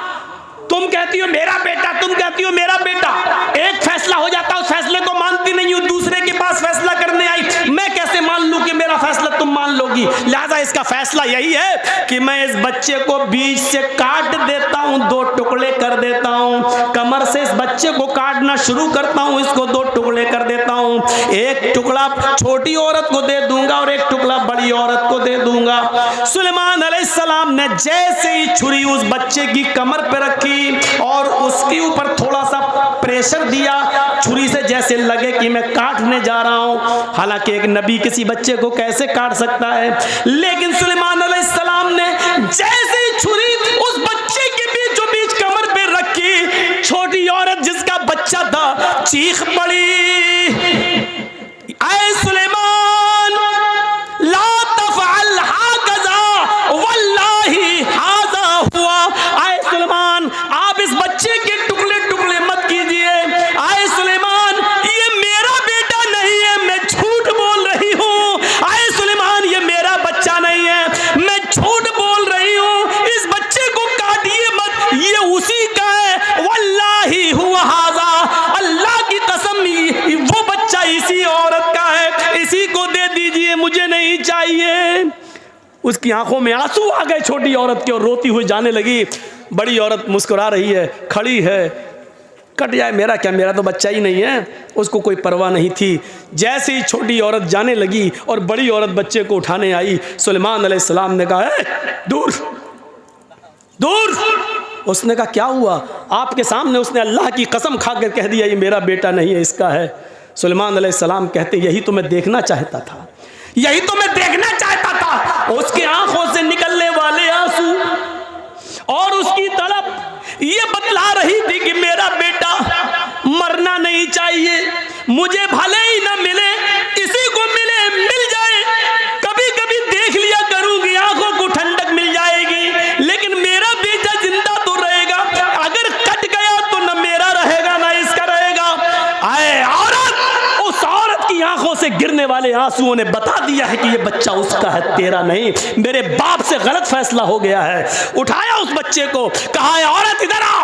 [SPEAKER 1] तुम कहती हो मेरा बेटा, तुम कहती हो मेरा बेटा, एक फैसला हो जाता उस फैसले को मानती नहीं हो, दूसरे के पास फैसला करने आई, मैं कैसे मान लूं कि मेरा फैसला तुम मान लोगी? लिहाजा इसका फैसला यही है कि मैं इस बच्चे को बीच से काट देता हूं, 2 टुकड़े कर देता हूं, कमर से इस बच्चे को काटना शुरू करता हूं, इसको 2 टुकड़े कर देता हूं। एक टुकड़ा छोटी औरत को दे दूंगा और एक टुकड़ा बड़ी औरत को दे दूंगा। सुलेमान अलैहिस्सलाम ने जैसे ही छुरी उस बच्चे की कमर पे रखी और उसके ऊपर थोड़ा सा प्रेशर दिया, छुरी से जैसे लगे कि मैं काटने जा रहा हूं। हालांकि एक नबी किसी बच्चे को कैसे काट सकता है, लेकिन सुलेमान अलैहिस्सलाम ने जैसे ही छुरी उस बच्चे के बीचों बीच कमर पे रखी, छोटी औरत जिसका बच्चा था चीख पड़ी, ऐ सुलेमान ला तफअल हाकज़ा वल्लाही हाज़ा हुआ। ऐ सुलेमान आप इस बच्चे के टुकड़े टुकड़े मत कीजिए। आए सुलेमान ये मेरा बेटा नहीं है, मैं झूठ बोल रही हूँ। आए सुलेमान ये मेरा बच्चा नहीं है, मैं झूठ बोल रही हूँ, इस बच्चे को काटिए मत, ये उसी का है। वल्लाही हुआ हाज़ा, अल्लाह की कसम वो बच्चा इसी औरत का है, इसी को दे दीजिए, मुझे नहीं चाहिए। उसकी आंखों में आंसू आ गए छोटी औरत के और रोती हुई जाने लगी। बड़ी औरत मुस्कुरा रही है, खड़ी है, कट जाए मेरा क्या, मेरा तो बच्चा ही नहीं है, उसको कोई परवाह नहीं थी। जैसे ही छोटी औरत जाने लगी और बड़ी औरत बच्चे को उठाने आई, सुलेमान अलैहिस्सलाम ने कहा दूर दूर। उसने कहा क्या हुआ? आपके सामने उसने अल्लाह की कसम खाकर कह दिया ये मेरा बेटा नहीं है, इसका है। सुलेमान अलैहिस्सलाम कहते यही तो मैं देखना चाहता था, यही तो मैं देखना चाहता था। उसकी आंखों से निकलने वाले आंसू और उसकी तड़प ये बतला रही थी कि मेरा बेटा मरना नहीं चाहिए, मुझे भले ही ना मिले, इसी को मिले, मिल जाए, कभी कभी देख लिया करूंगी, आंखों को ठंडक मिल जाएगी, लेकिन मेरा बेटा जिंदा तो रहेगा, अगर कट गया तो न मेरा रहेगा ना इसका रहेगा। आए औरत, उस औरत की आंखों से गिरने वाले आंसुओं ने बता दिया है कि ये बच्चा उसका है, तेरा नहीं, मेरे बाप से गलत फैसला हो गया है। उठाया उस बच्चे को, कहा औरत इधर आ।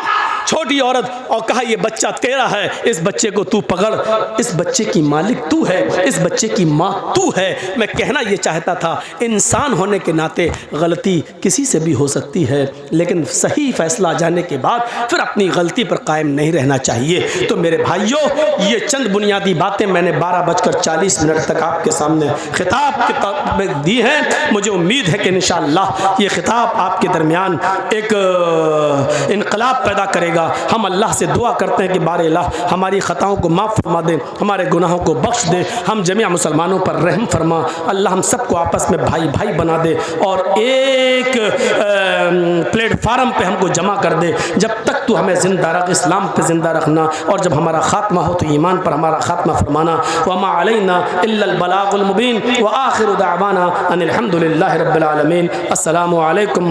[SPEAKER 1] छोटी औरत और कहा ये बच्चा तेरा है, इस बच्चे को तू पकड़, इस बच्चे की मालिक तू है, इस बच्चे की माँ तू है। मैं कहना ये चाहता था, इंसान होने के नाते गलती किसी से भी हो सकती है, लेकिन सही फैसला जाने के बाद फिर अपनी गलती पर कायम नहीं रहना चाहिए। तो मेरे भाइयों, ये चंद बुनियादी बातें मैंने 12:40 तक आपके सामने खिताब के तौर में दी हैं। मुझे उम्मीद है कि इंशाअल्लाह ये खिताब आपके दरमियान एक इनकलाब पैदा करेगा। हम अल्लाह से दुआ करते हैं कि बारे अल्लाह हमारी ख़ताओं को माफ़ फरमा दे, हमारे गुनाहों को बख्श दे, हम जमीआ मुसलमानों पर रहम फरमा। अल्लाह हम सबको आपस में भाई भाई बना दे और एक प्लेटफार्म पे हमको जमा कर दे। जब तक तू हमें ज़िंदा रख, इस्लाम पे ज़िंदा रखना, और जब हमारा ख़ात्मा हो तो ईमान पर हमारा ख़ात्मा फरमाना। वमा अलैना इल्लल बलागुल मुबीन व आखिरु दावाना अनिल हम्दुलिल्लाहि रब्बिल आलमीन। अस्सलामु अलैकुम।